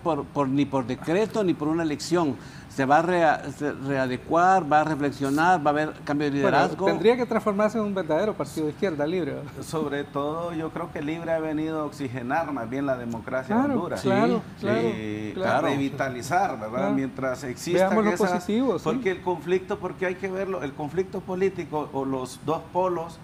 ni por decreto ni por una elección. Se va a readecuar, va a reflexionar, va a haber cambio de liderazgo. Bueno, tendría que transformarse en un verdadero partido de izquierda, Libre. Sobre todo, yo creo que Libre ha venido a oxigenar más bien la democracia en Honduras. Claro. Revitalizar, ¿verdad? Claro. Mientras existan Veamos lo esas... positivo, sí. Porque el conflicto, porque hay que verlo, el conflicto político o los dos polos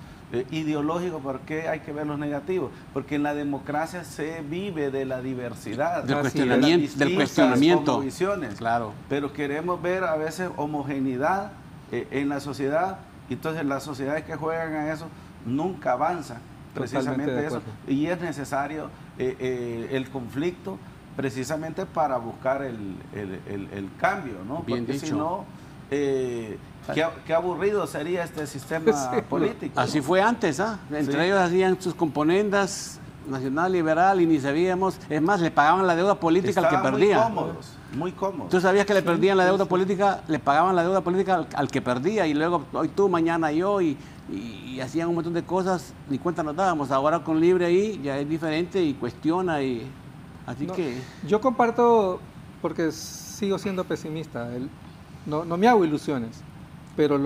ideológicos, ¿por qué hay que ver los negativos? Porque en la democracia se vive de la diversidad, Del de cuestionamiento, las del distintas cuestionamiento. cosmovisiones. Claro. Pero queremos ver a veces homogeneidad en la sociedad, y entonces las sociedades que juegan a eso nunca avanzan, precisamente eso, y es necesario el conflicto precisamente para buscar el cambio, ¿no? Bien porque dicho. si no, qué aburrido sería este sistema político. Así fue antes, Entre ellos hacían sus componendas, nacional, liberal, y ni sabíamos. Es más, le pagaban la deuda política al que perdía. Muy cómodos. Tú sabías que le perdían la deuda política, le pagaban la deuda política al que perdía, y luego hoy tú, mañana yo, y hacían un montón de cosas, ni cuenta nos dábamos. Ahora con Libre ahí ya es diferente y cuestiona, así que... Yo comparto, porque sigo siendo pesimista, no me hago ilusiones, pero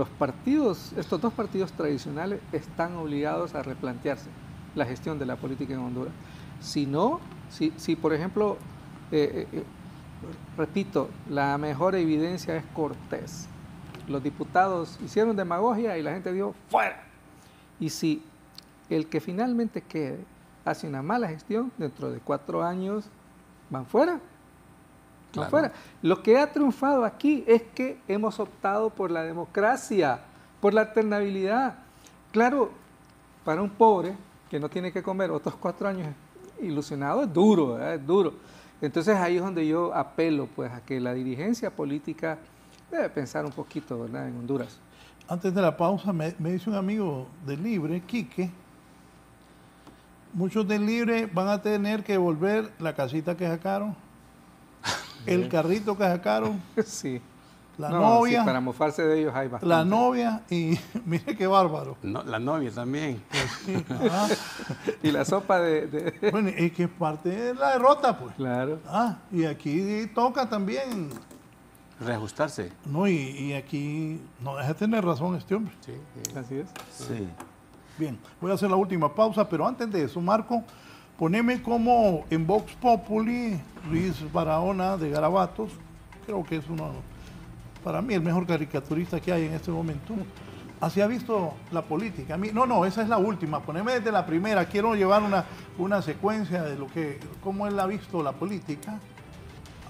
estos dos partidos tradicionales están obligados a replantearse la gestión de la política en Honduras. Si no, si por ejemplo, repito, la mejor evidencia es Cortés. Los diputados hicieron demagogia y la gente dijo ¡fuera! Y si el que finalmente quede hace una mala gestión, dentro de 4 años van fuera. Claro. Fuera. Lo que ha triunfado aquí es que hemos optado por la democracia, por la alternabilidad. Claro, para un pobre que no tiene que comer otros 4 años ilusionado es duro, ¿verdad? Es duro. Entonces ahí es donde yo apelo pues a que la dirigencia política debe pensar un poquito, ¿verdad?, en Honduras. Antes de la pausa me dice un amigo de Libre, Quique, muchos de Libre van a tener que devolver la casita que sacaron, el carrito que sacaron, Sí. la novia, sí, para mofarse de ellos hay bastante. la novia, y mire qué bárbaro. No, la novia también. Sí, ajá. Y la sopa de... Bueno, es que es parte de la derrota, pues. Claro. Y aquí toca también, Reajustarse. ¿no? Y aquí no deja de tener razón este hombre. Sí, Así es. Sí. Bien, voy a hacer la última pausa, pero antes de eso, Marco, poneme como en Vox Populi, Luis Barahona de Garabatos, creo que es uno, para mí, el mejor caricaturista que hay en este momento. Así ha visto la política. No, esa es la última, poneme desde la primera, quiero llevar una secuencia de cómo él ha visto la política.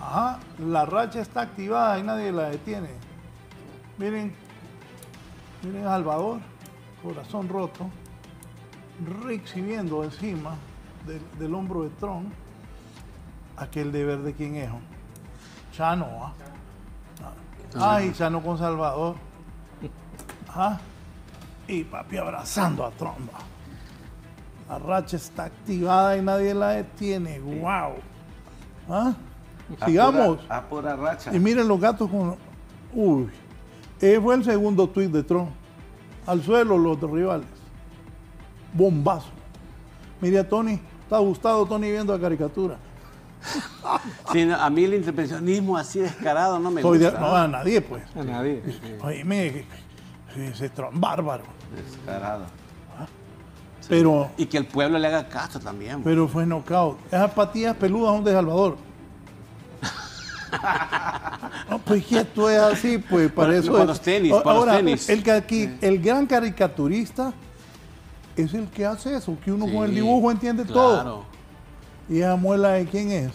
Ajá, la racha está activada y nadie la detiene. Miren a Salvador, corazón roto, Rixi viendo encima del hombro de Trump, aquel deber de quién es, Chano, Ay, Chano con Salvador. Y papi abrazando a Trump. La racha está activada y nadie la detiene. ¡Wow! ¿Ah? Sigamos. A pura racha. Y miren los gatos con... Uy. Ese fue el segundo tuit de Trump. Al suelo los rivales. Bombazo. Mire a Tony. Está gustado Tony viendo la caricatura. Sí, no, a mí el intervencionismo así descarado no me Soy gusta. no, a nadie, pues. A nadie. Oíme, ese Trump bárbaro. Descarado. Pero, Y que el pueblo le haga caso también. pero fue knockout. Esas patillas peludas son de Salvador. No, pues que esto es así, pues para Por- eso por es. los tenis, por los Ahora, tenis. el que aquí, el gran caricaturista es el que hace eso, que uno con el Sí, dibujo entiende claro. todo. ¿Y esa muela de quién es?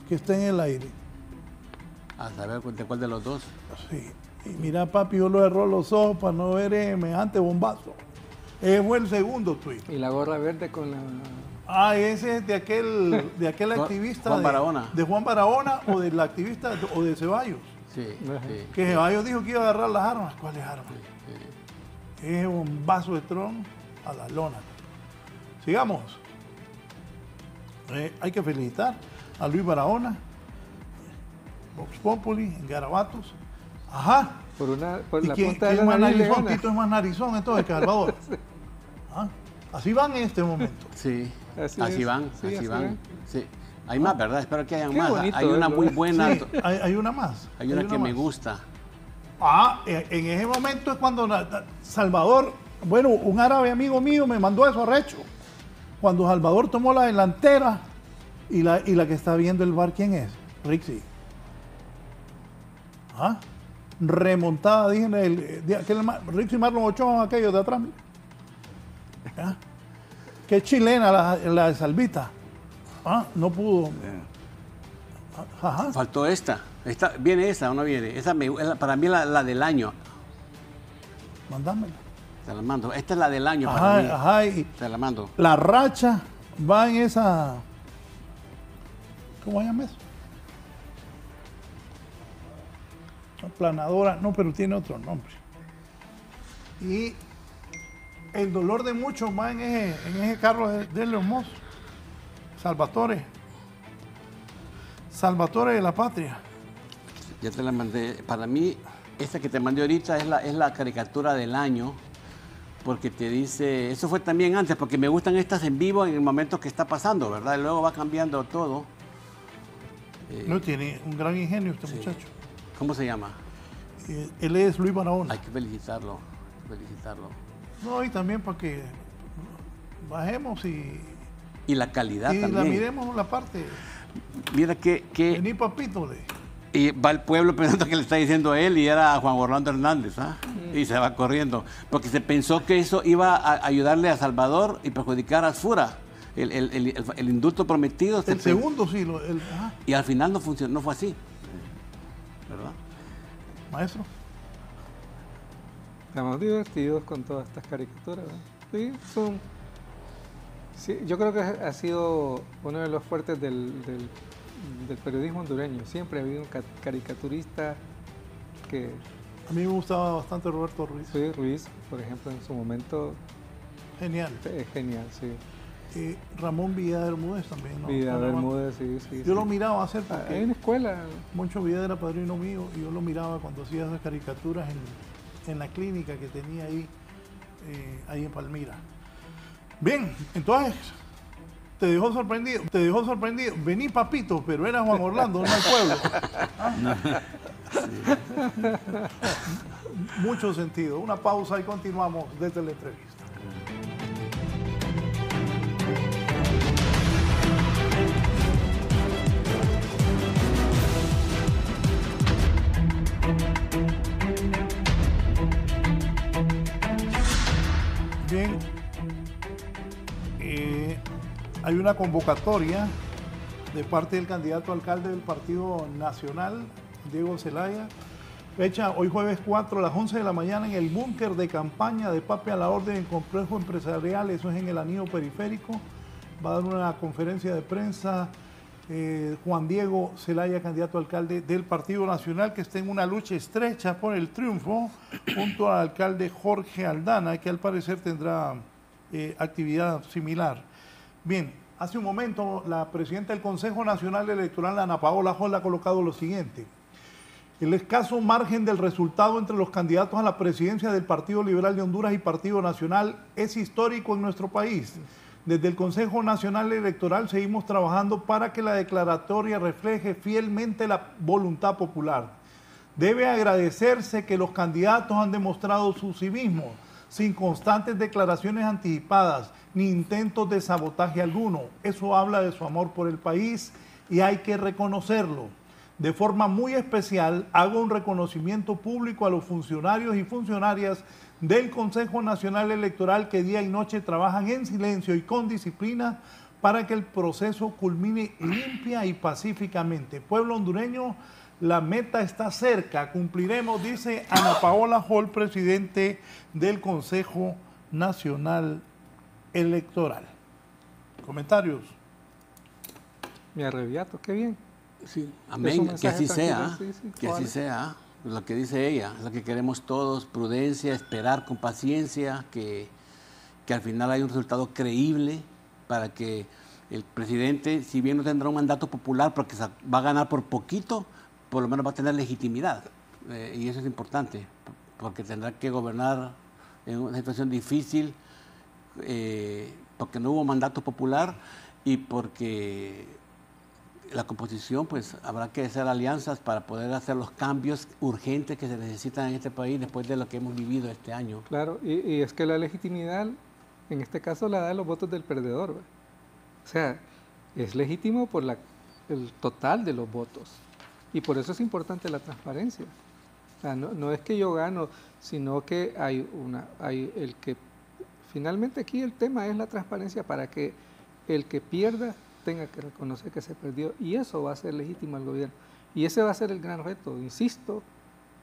Que está en el aire. A saber de cuál de los dos. Sí. Y mira, papi, yo lo cerró los ojos para no ver semejante bombazo. Ese fue el segundo tuit. Y la gorra verde con la... Ah, ese es de aquel Juan- activista Juan Barahona. de Juan Barahona o del activista o de Ceballos. Sí, Ajá. sí. Que Ceballos dijo que iba a agarrar las armas. ¿Cuáles armas? Ese bombazo de Trump a la lona. Sigamos. Hay que felicitar a Luis Barahona, Vox Populi, en Garabatos. Ajá. Por ¿Y la quién, punta de quién la más nariz le narizón? gana. Tito es más narizón entonces que Salvador. ¿Ah? Así van en este momento. Sí, Así así es. van, Sí, así así van. van. Sí. Hay más, ¿verdad? Espero que hayan Qué más. bonito Hay una verlo, muy ¿eh? buena. Sí, hay una más. Hay una que me más. gusta. Ah, en ese momento es cuando Salvador, bueno, un árabe amigo mío me mandó eso arrecho. Cuando Salvador tomó la delantera y la que está viendo el bar, ¿quién es? Rixi. ¿Ah? Remontada, dije, Rixi Marlon Ochoa, aquellos de atrás. ¿Ah? Qué chilena la de Salvita. ¿Ah? No pudo. Ajá. Faltó esta. ¿Viene esta o no viene? Para mí es la del año. Mándamela. Te la mando. Esta es la del año para mí. Ajá, y Te la mando. la racha va en esa. ¿Cómo se llama eso? Aplanadora, no, pero tiene otro nombre. Y el dolor de muchos va en ese carro de Hermoso. Salvatore. Salvatore de la patria. Ya te la mandé. Para mí, esta que te mandé ahorita es la caricatura del año. Porque te dice, eso fue también antes, porque me gustan estas en vivo en el momento que está pasando, ¿verdad? Y luego va cambiando todo. No, tiene un gran ingenio este muchacho. ¿Cómo se llama? Él es Luis Barahona. Hay que felicitarlo. Felicitarlo. No, y también para que bajemos y La calidad la también. miremos la parte. Mira que Vení, papito. y va el pueblo pensando que le está diciendo a él y era a Juan Orlando Hernández, ¿ah? Y se va corriendo. Porque se pensó que eso iba a ayudarle a Salvador y perjudicar a Asfura. El indulto prometido. El segundo sí. Y al final no funcionó, no fue así. ¿Verdad? Maestro. Estamos divertidos con todas estas caricaturas, ¿no? Sí, sí, yo creo que ha sido uno de los fuertes del periodismo hondureño. Siempre ha habido un caricaturista que... A mí me gustaba bastante Roberto Ruiz. Sí, Ruiz, por ejemplo, en su momento Genial. es genial, sí. Ramón Villa Bermúdez también. ¿no? Vida Bueno, Bermúdez, sí, sí. Yo sí. lo miraba hacer Hay porque una escuela. Moncho Villa era padrino mío y yo lo miraba cuando hacía esas caricaturas en la clínica que tenía ahí en Palmira. Bien, entonces, te dejó sorprendido. Vení, papito, pero era Juan Orlando, no el pueblo. ¿Ah? Mucho sentido. Una pausa y continuamos desde la entrevista. Bien, hay una convocatoria de parte del candidato a alcalde del Partido Nacional, Diego Zelaya, fecha hoy jueves 4 a las 11 de la mañana en el búnker de campaña de Pape a la Orden en Complejo Empresarial, eso es en el Anillo Periférico. Va a dar una conferencia de prensa Juan Diego Zelaya, candidato a alcalde del Partido Nacional, que está en una lucha estrecha por el triunfo, junto al alcalde Jorge Aldana, que al parecer tendrá actividad similar. Bien, hace un momento la presidenta del Consejo Nacional Electoral, Ana Paola Hall, ha colocado lo siguiente: el escaso margen del resultado entre los candidatos a la presidencia del Partido Liberal de Honduras y Partido Nacional es histórico en nuestro país. Desde el Consejo Nacional Electoral seguimos trabajando para que la declaratoria refleje fielmente la voluntad popular. Debe agradecerse que los candidatos han demostrado su civismo, sin constantes declaraciones anticipadas ni intentos de sabotaje alguno. Eso habla de su amor por el país y hay que reconocerlo. De forma muy especial, hago un reconocimiento público a los funcionarios y funcionarias del Consejo Nacional Electoral que día y noche trabajan en silencio y con disciplina para que el proceso culmine limpia y pacíficamente. Pueblo hondureño, la meta está cerca, cumpliremos, dice Ana Paola Hall, presidente del Consejo Nacional Electoral. ¿Comentarios? Mi arrebiato, qué bien. Sí, amén, que así sea, que así sea. Lo que dice ella, lo que queremos todos, prudencia, esperar con paciencia, que al final haya un resultado creíble para que el presidente, si bien no tendrá un mandato popular porque va a ganar por poquito, por lo menos va a tener legitimidad. Y eso es importante, porque tendrá que gobernar en una situación difícil, porque no hubo mandato popular y porque la composición, pues habrá que hacer alianzas para poder hacer los cambios urgentes que se necesitan en este país después de lo que hemos vivido este año. Claro, y es que la legitimidad, en este caso, la dan los votos del perdedor, ¿verdad? O sea, es legítimo por el total de los votos. Y por eso es importante la transparencia. O sea, no es que yo gano, sino que hay el que... Finalmente aquí el tema es la transparencia para que el que pierda tenga que reconocer que se perdió, y eso va a ser legítimo al gobierno. Y ese va a ser el gran reto, insisto.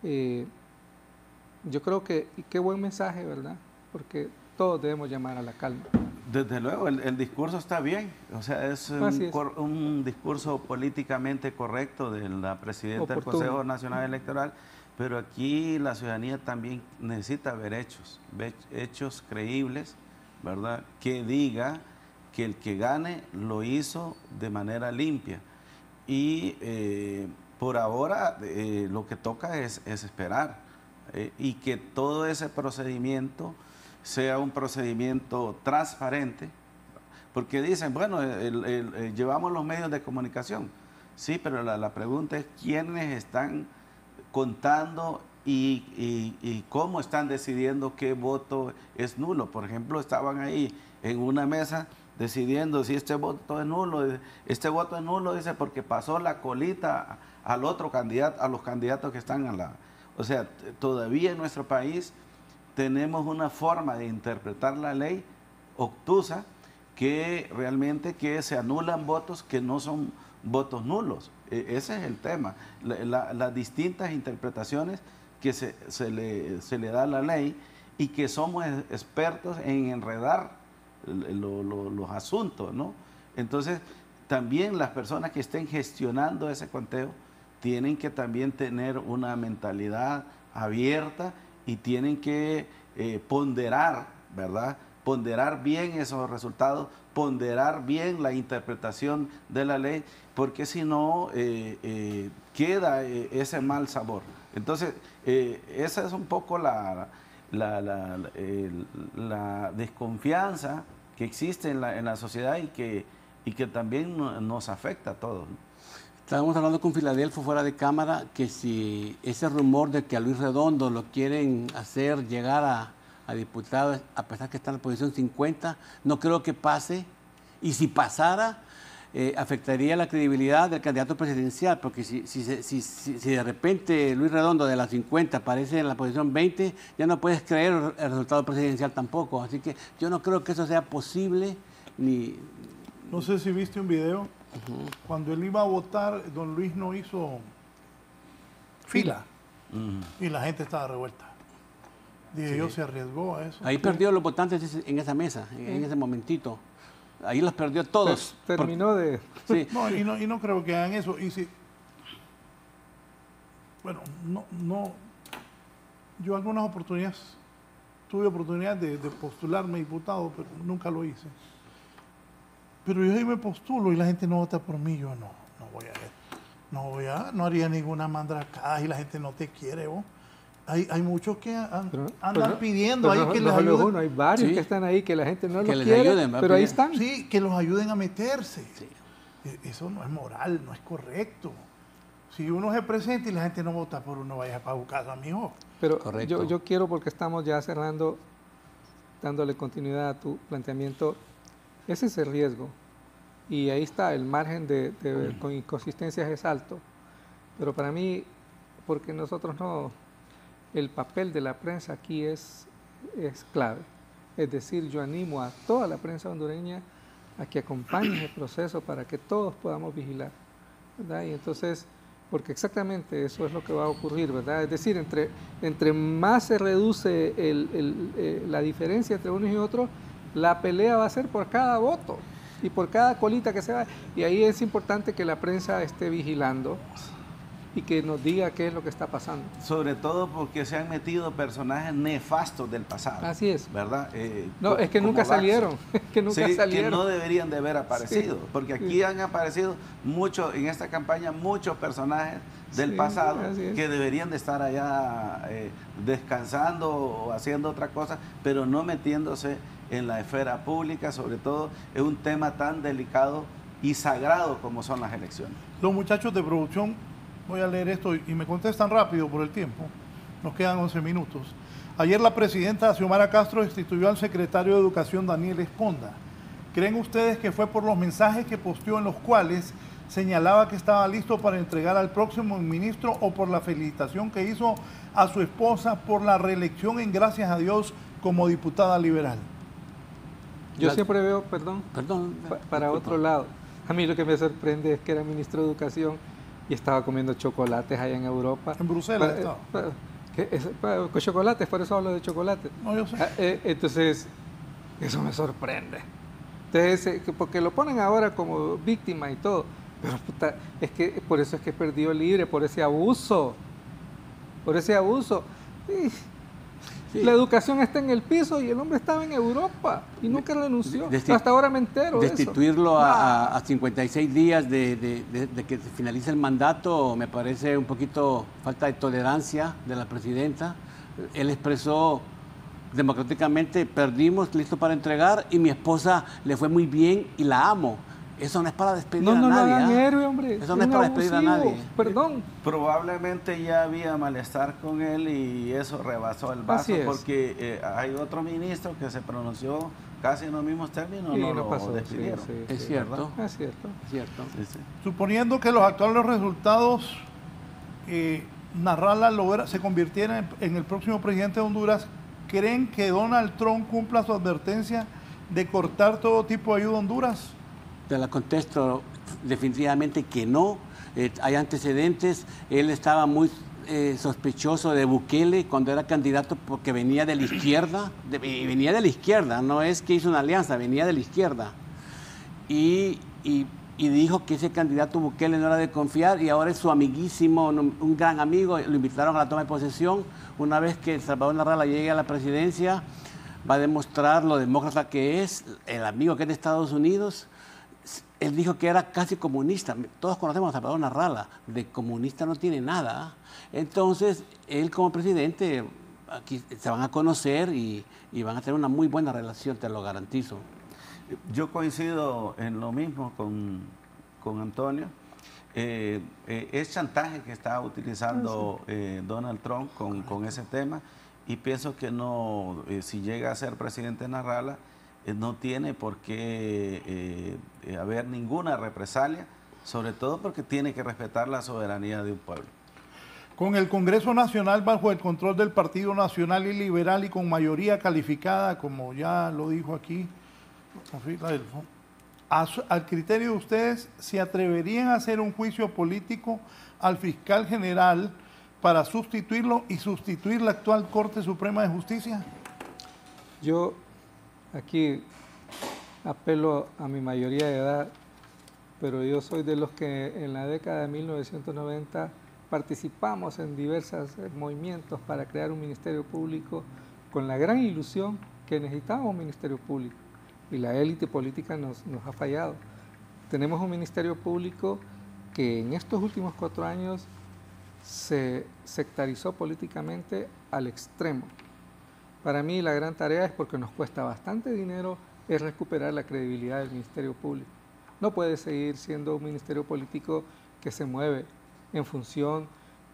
Yo creo que, y qué buen mensaje, ¿verdad? Porque todos debemos llamar a la calma. Desde luego, el discurso está bien, o sea, es un discurso políticamente correcto de la presidenta del Consejo Nacional Electoral, pero aquí la ciudadanía también necesita ver hechos creíbles, ¿verdad? Que diga que el que gane lo hizo de manera limpia. Y por ahora lo que toca es esperar y que todo ese procedimiento sea un procedimiento transparente, porque dicen, bueno, llevamos los medios de comunicación, sí, pero la pregunta es quiénes están contando y cómo están decidiendo qué voto es nulo. Por ejemplo, estaban ahí en una mesa decidiendo si este voto es nulo. Este voto es nulo, dice, porque pasó la colita al otro candidato, a los candidatos que están a la... O sea, todavía en nuestro país tenemos una forma de interpretar la ley obtusa que realmente que se anulan votos que no son votos nulos. Ese es el tema. Las distintas interpretaciones que se le da a la ley y que somos expertos en enredar los asuntos, ¿no? Entonces, también las personas que estén gestionando ese conteo tienen que también tener una mentalidad abierta y tienen que ponderar, ¿verdad? Ponderar bien esos resultados, ponderar bien la interpretación de la ley, porque si no queda ese mal sabor. Entonces, esa es un poco la desconfianza que existe en la sociedad y que también nos afecta a todos, ¿no? Estábamos hablando con Filadelfo fuera de cámara que si ese rumor de que a Luis Redondo lo quieren hacer llegar a diputado, a pesar que está en la posición 50, no creo que pase. Y si pasara, afectaría la credibilidad del candidato presidencial, porque si de repente Luis Redondo de las 50 aparece en la posición 20, ya no puedes creer el resultado presidencial tampoco. Así que yo no creo que eso sea posible. No sé si viste un video. Cuando él iba a votar, don Luis no hizo fila y la gente estaba revuelta. Dije, yo se arriesgó a eso. Ahí perdió los votantes en esa mesa, en ese momentito. Ahí los perdió todos. Terminó de... Sí. No, y no creo que hagan eso. Y si, bueno, yo algunas oportunidades, tuve oportunidad de postularme diputado, pero nunca lo hice. Pero yo ahí me postulo y la gente no vota por mí, yo no haría ninguna mandracada y la gente no te quiere, vos. Hay muchos que andan pidiendo ahí que les ayuden. Hay varios Sí. que están ahí que la gente no Que los les quiere, ayuden, pero ahí están. Sí, que los ayuden a meterse. Sí. Eso no es moral, no es correcto. Si uno se presenta y la gente no vota por uno, vaya para su casa, mijo. Pero Correcto. yo quiero, porque estamos ya cerrando, dándole continuidad a tu planteamiento, ese es el riesgo. Y ahí está, el margen con inconsistencias es alto. Pero para mí, porque nosotros no, el papel de la prensa aquí es clave. Es decir, yo animo a toda la prensa hondureña a que acompañe el proceso para que todos podamos vigilar, ¿verdad? Y entonces, porque exactamente eso es lo que va a ocurrir, ¿verdad? Es decir, entre más se reduce la diferencia entre unos y otros, la pelea va a ser por cada voto y por cada colita que se va. Y ahí es importante que la prensa esté vigilando y que nos diga qué es lo que está pasando. Sobre todo porque se han metido personajes nefastos del pasado. Así es. ¿Verdad? No, es que como nunca Baxter. salieron. Es que nunca Sí, salieron. que no deberían de haber aparecido, Sí. porque aquí han aparecido en esta campaña muchos personajes del Sí, pasado así es. que deberían de estar allá descansando o haciendo otra cosa, pero no metiéndose en la esfera pública, sobre todo es un tema tan delicado y sagrado como son las elecciones. Los muchachos de producción, voy a leer esto y me contestan rápido por el tiempo. Nos quedan 11 minutos. Ayer la presidenta Xiomara Castro destituyó al secretario de Educación Daniel Esponda. ¿Creen ustedes que fue por los mensajes que posteó en los cuales señalaba que estaba listo para entregar al próximo ministro o por la felicitación que hizo a su esposa por la reelección en gracias a Dios como diputada liberal? Yo siempre veo, perdón, para otro lado. A mí lo que me sorprende es que era ministro de Educación y estaba comiendo chocolates allá en Europa. En Bruselas estaba. Con chocolates, por eso hablo de chocolate. No, yo sé. Entonces, eso me sorprende. Entonces, porque lo ponen ahora como víctima y todo. Pero puta, es que por eso es que perdió libre, por ese abuso. Por ese abuso. Y la educación está en el piso y el hombre estaba en Europa y nunca renunció. Hasta ahora me entero de eso. Destituirlo a 56 días de que finalice el mandato me parece un poquito falta de tolerancia de la presidenta. Él expresó democráticamente, perdimos, listo para entregar, y mi esposa le fue muy bien y la amo. Eso no es para despedir a nadie. No hagan héroe, hombre. Eso no es para despedir a nadie. Perdón. Probablemente ya había malestar con él y eso rebasó el vaso, Así es. porque hay otro ministro que se pronunció casi en los mismos términos, Y no no lo pasó, despidieron. sí, Es cierto. Es cierto. Es cierto. Sí, sí. Suponiendo que los actuales resultados Nasrallah se convirtiera en el próximo presidente de Honduras, ¿creen que Donald Trump cumpla su advertencia de cortar todo tipo de ayuda a Honduras? Te la contesto definitivamente que no. Hay antecedentes. Él estaba muy sospechoso de Bukele cuando era candidato porque venía de la izquierda. Venía de la izquierda, no es que hizo una alianza, venía de la izquierda. Y dijo que ese candidato Bukele no era de confiar y ahora es su amiguísimo, un gran amigo. Lo invitaron a la toma de posesión. Una vez que Salvador Nasrallah llegue a la presidencia, va a demostrar lo demócrata que es, el amigo que es de Estados Unidos. Él dijo que era casi comunista. Todos conocemos a Salvador Nasrallah. De comunista no tiene nada. Entonces, él como presidente, aquí se van a conocer y van a tener una muy buena relación, te lo garantizo. Yo coincido en lo mismo con Antonio. Es chantaje que está utilizando Donald Trump con ese tema, y pienso que no, si llega a ser presidente Nasrallah, no tiene por qué haber ninguna represalia, sobre todo porque tiene que respetar la soberanía de un pueblo. Con el Congreso Nacional bajo el control del Partido Nacional y Liberal y con mayoría calificada, como ya lo dijo aquí, al criterio de ustedes, ¿se atreverían a hacer un juicio político al fiscal general para sustituirlo y sustituir la actual Corte Suprema de Justicia? Yo aquí apelo a mi mayoría de edad, pero yo soy de los que en la década de 1990 participamos en diversos movimientos para crear un ministerio público con la gran ilusión que necesitábamos un ministerio público, y la élite política nos ha fallado. Tenemos un ministerio público que en estos últimos 4 años se sectarizó políticamente al extremo. Para mí la gran tarea es, porque nos cuesta bastante dinero, es recuperar la credibilidad del Ministerio Público. No puede seguir siendo un ministerio político que se mueve en función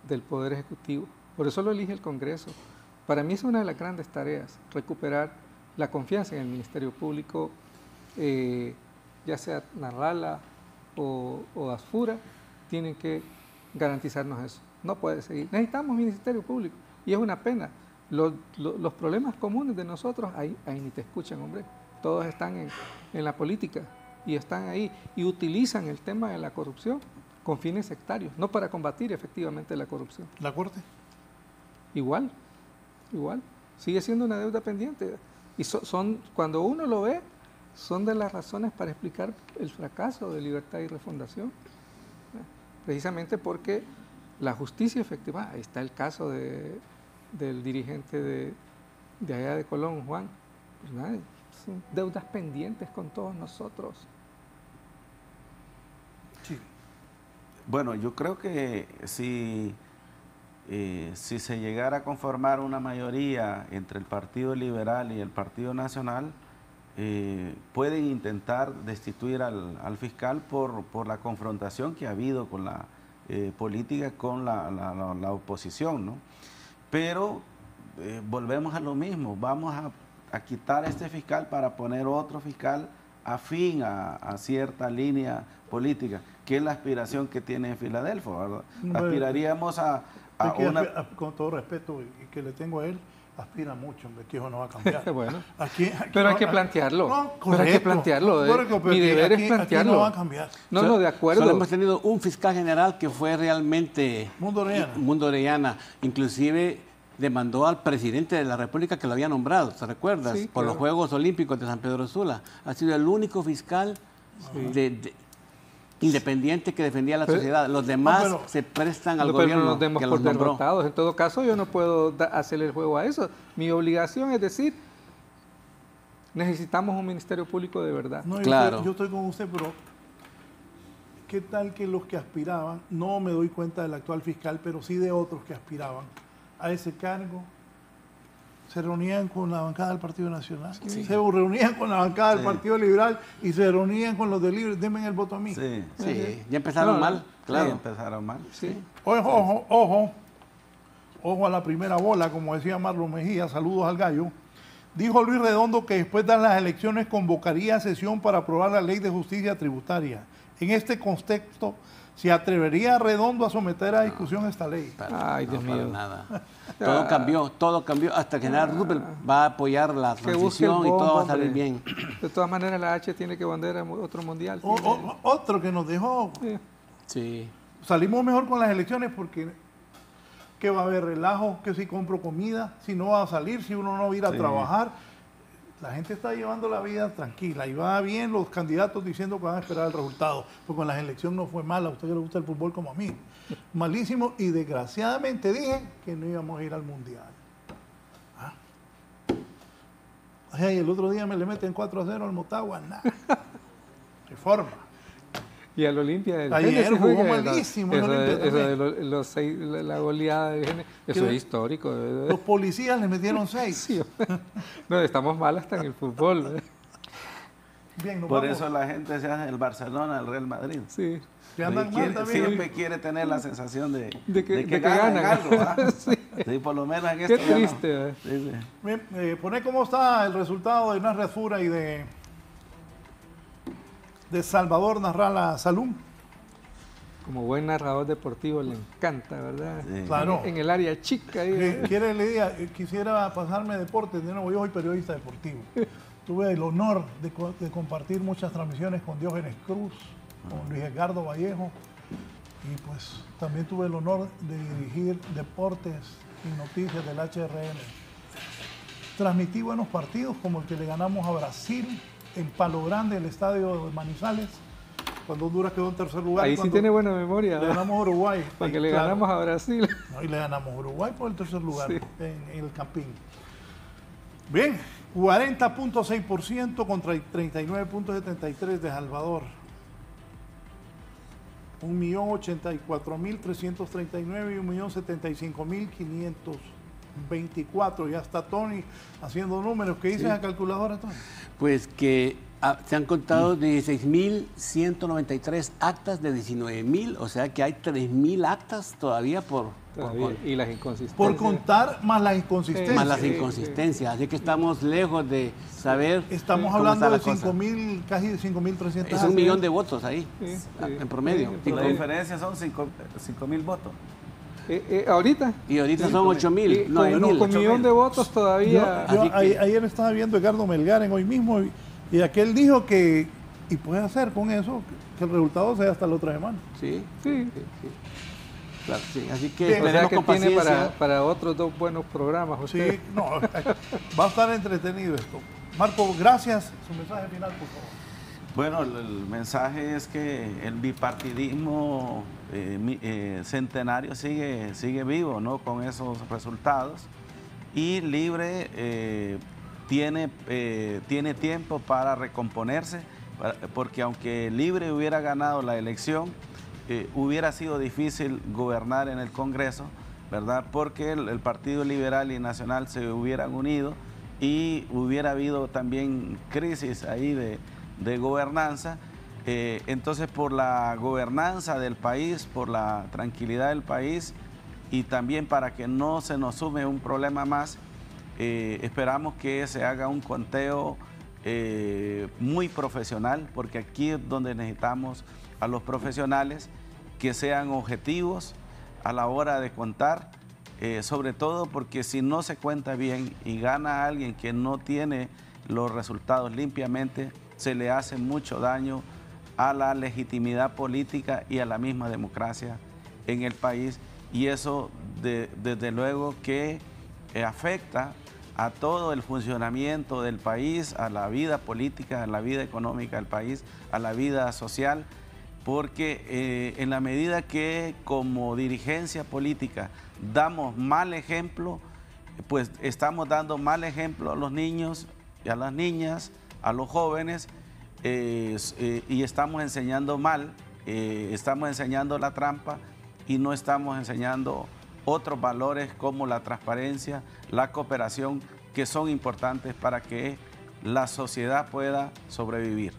del Poder Ejecutivo. Por eso lo elige el Congreso. Para mí es una de las grandes tareas, recuperar la confianza en el Ministerio Público, ya sea Narrala o Asfura, tienen que garantizarnos eso. No puede seguir. Necesitamos Ministerio Público y es una pena. Los problemas comunes de nosotros, ahí ni te escuchan, hombre. Todos están en la política y están ahí y utilizan el tema de la corrupción con fines sectarios, no para combatir efectivamente la corrupción. ¿La Corte? Igual. Sigue siendo una deuda pendiente. Y cuando uno lo ve, son de las razones para explicar el fracaso de Libertad y Refundación. Precisamente porque la justicia efectiva, ahí está el caso del dirigente de allá de Colón, Juan, pues nada, son deudas pendientes con todos nosotros. Sí. Bueno, yo creo que si se llegara a conformar una mayoría entre el Partido Liberal y el Partido Nacional, pueden intentar destituir al fiscal por la confrontación que ha habido con la política, con la oposición, ¿no? Pero volvemos a lo mismo, vamos a quitar a este fiscal para poner otro fiscal afín a cierta línea política, que es la aspiración que tiene Filadelfo, ¿verdad? Aspiraríamos a una... Con todo respeto y que le tengo a él, aspira mucho, hombre, que eso no va a cambiar. Bueno, aquí pero hay que plantearlo. No, pero hay que plantearlo. Mi deber es plantearlo. Aquí no va a cambiar. No, de acuerdo. Solo hemos tenido un fiscal general que fue realmente Mundo Orellana. Inclusive demandó al presidente de la República que lo había nombrado, ¿te recuerdas? Sí, por claro. los Juegos Olímpicos de San Pedro Sula. Ha sido el único fiscal independiente que defendía a la sociedad. Los demás se prestan al gobierno pero nos demos que por los nombró. derrotados. En todo caso, yo no puedo hacerle el juego a eso. Mi obligación es decir, necesitamos un ministerio público de verdad. No, Claro. yo estoy con usted, pero ¿qué tal que los que aspiraban, no me doy cuenta del actual fiscal, pero sí de otros que aspiraban a ese cargo, se reunían con la bancada del Partido Nacional, se reunían con la bancada del Partido Liberal y se reunían con los del Libre, denme el voto a mí. Sí, Sí, ya empezaron mal, claro. sí, empezaron mal. Sí. Ojo a la primera bola, como decía Marlon Mejía, saludos al gallo. Dijo Luis Redondo que después de las elecciones convocaría sesión para aprobar la ley de justicia tributaria. En este contexto, ¿se atrevería Redondo a someter a discusión esta ley? Ay, Dios para mío. nada. Todo cambió. Hasta que General Roosevelt va a apoyar la Que busque el transición y todo va a bombo, salir hombre. bien. De todas maneras, la H tiene que vender a otro mundial. Otro que nos dejó. Sí. Sí. Salimos mejor con las elecciones porque que va a haber relajo, que si compro comida, si no va a salir, si uno no va a ir a trabajar. La gente está llevando la vida tranquila y va bien los candidatos diciendo que van a esperar el resultado, porque con las elecciones no fue mala. A usted que le gusta el fútbol como a mí. Malísimo, y desgraciadamente dije que no íbamos a ir al mundial. Ay, el otro día me le meten 4-0 al Motagua, nada. Reforma. Y al Olimpia del Ayer Gene, jugó juega, malísimo el eso Olimpia de también. los seis, la goleada del Gene, eso es histórico. Los policías le metieron 6. Sí, no, estamos mal hasta en el fútbol. Bien, nos Por vamos. eso la gente se hace el Barcelona, el Real Madrid. Sí. Que andan Y mal también. siempre quiere tener la sensación de que ganan ganan. algo, ¿verdad? Sí. Sí, por lo menos en Qué esto ganan. triste. ¿eh? Sí, sí. Bien, poné cómo está el resultado de Narra Fura y de Salvador Narrala Salum. Como buen narrador deportivo le encanta, ¿verdad? Sí. Claro. En el área chica. ahí. ¿Quiere le diga? Quisiera pasarme deportes. De nuevo, yo soy periodista deportivo. Tuve el honor de compartir muchas transmisiones con Diógenes Cruz, con Luis Edgardo Vallejo, y pues también tuve el honor de dirigir deportes y noticias del HRN. Transmití buenos partidos como el que le ganamos a Brasil en Palo Grande, el estadio de Manizales, cuando Honduras quedó en tercer lugar. Ahí sí tiene buena memoria. Le ganamos a Uruguay. Porque le claro, ganamos a Brasil. No, y le ganamos a Uruguay por el tercer lugar Sí. en el Campín. Bien, 40.6% contra 39.73% de Salvador. 1.084.339 y 1.075.524. Ya está Tony haciendo números. ¿Qué dice la calculadora, Tony? Pues que se han contado 16.193 actas de 19.000, o sea que hay 3.000 actas todavía Y las inconsistencias. Por contar más las inconsistencias. más las inconsistencias. Así que estamos lejos de saber. Estamos cómo hablando está de la cosa. 5.000, casi de 5.300. Es 1 millón de votos ahí, Sí, sí. en promedio. Sí, La diferencia son 5.000 votos. Ahorita. Y ahorita son 8.000, Con 9.000. un millón de votos todavía. Yo Así que- ayer estaba viendo a Edgardo Melgar en Hoy Mismo y aquel dijo que, y puede hacer con eso, que el resultado sea hasta la otra semana. Sí, Sí. claro, sí. Así que Bien. O sea esperemos que con tiene paciencia. para otros 2 buenos programas. Usted. Sí, no, va a estar entretenido esto. Marco, gracias. Su mensaje final, por favor. Bueno, el mensaje es que el bipartidismo centenario sigue vivo, ¿no? Con esos resultados. Y Libre tiene tiempo para recomponerse, porque aunque Libre hubiera ganado la elección, hubiera sido difícil gobernar en el Congreso, ¿verdad? Porque el Partido Liberal y Nacional se hubieran unido y hubiera habido también crisis ahí de gobernanza. Entonces, por la gobernanza del país, por la tranquilidad del país y también para que no se nos sume un problema más, esperamos que se haga un conteo muy profesional, porque aquí es donde necesitamos a los profesionales que sean objetivos a la hora de contar, sobre todo porque si no se cuenta bien y gana alguien que no tiene los resultados limpiamente, se le hace mucho daño a la legitimidad política y a la misma democracia en el país, y eso desde luego que afecta a todo el funcionamiento del país, a la vida política, a la vida económica del país, a la vida social, porque en la medida que como dirigencia política damos mal ejemplo, pues estamos dando mal ejemplo a los niños y a las niñas, a los jóvenes, y estamos enseñando mal, estamos enseñando la trampa y no estamos enseñando otros valores como la transparencia, la cooperación, que son importantes para que la sociedad pueda sobrevivir.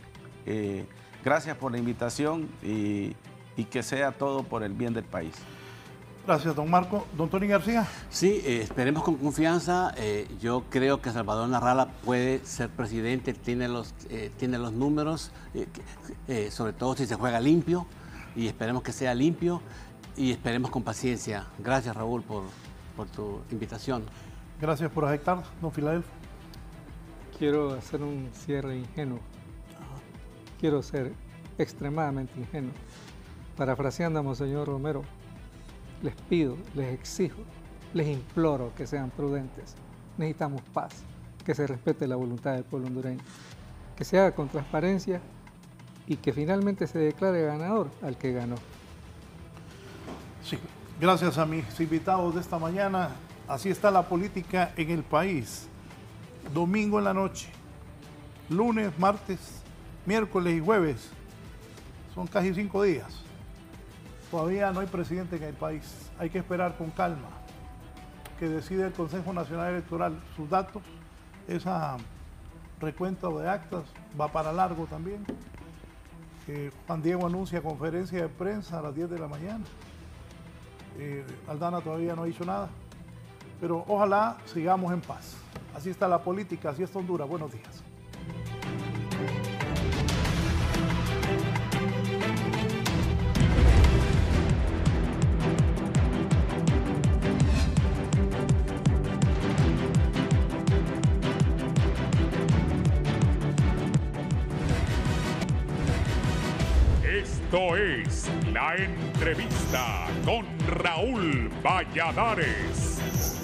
Gracias por la invitación y que sea todo por el bien del país. Gracias, don Marco. Don Tony García. Sí, esperemos con confianza. Yo creo que Salvador Narrala puede ser presidente, tiene los números, sobre todo si se juega limpio, y esperemos que sea limpio y esperemos con paciencia. Gracias, Raúl, por tu invitación. Gracias por aceptar, don Filadelfo. Quiero hacer un cierre ingenuo. Quiero ser extremadamente ingenuo. Parafraseando a Monseñor Romero, les pido, les exijo, les imploro que sean prudentes. Necesitamos paz, que se respete la voluntad del pueblo hondureño, que se haga con transparencia y que finalmente se declare ganador al que ganó. Sí, gracias a mis invitados de esta mañana. Así está la política en el país. Domingo en la noche, lunes, martes, miércoles y jueves. Son casi 5 días. Todavía no hay presidente en el país. Hay que esperar con calma que decide el Consejo Nacional Electoral sus datos. Esa recuento de actas va para largo también. Juan Diego anuncia conferencia de prensa a las 10 de la mañana. Aldana todavía no ha dicho nada. Pero ojalá sigamos en paz. Así está la política, así está Honduras. Buenos días. Esto es La Entrevista con Raúl Valladares.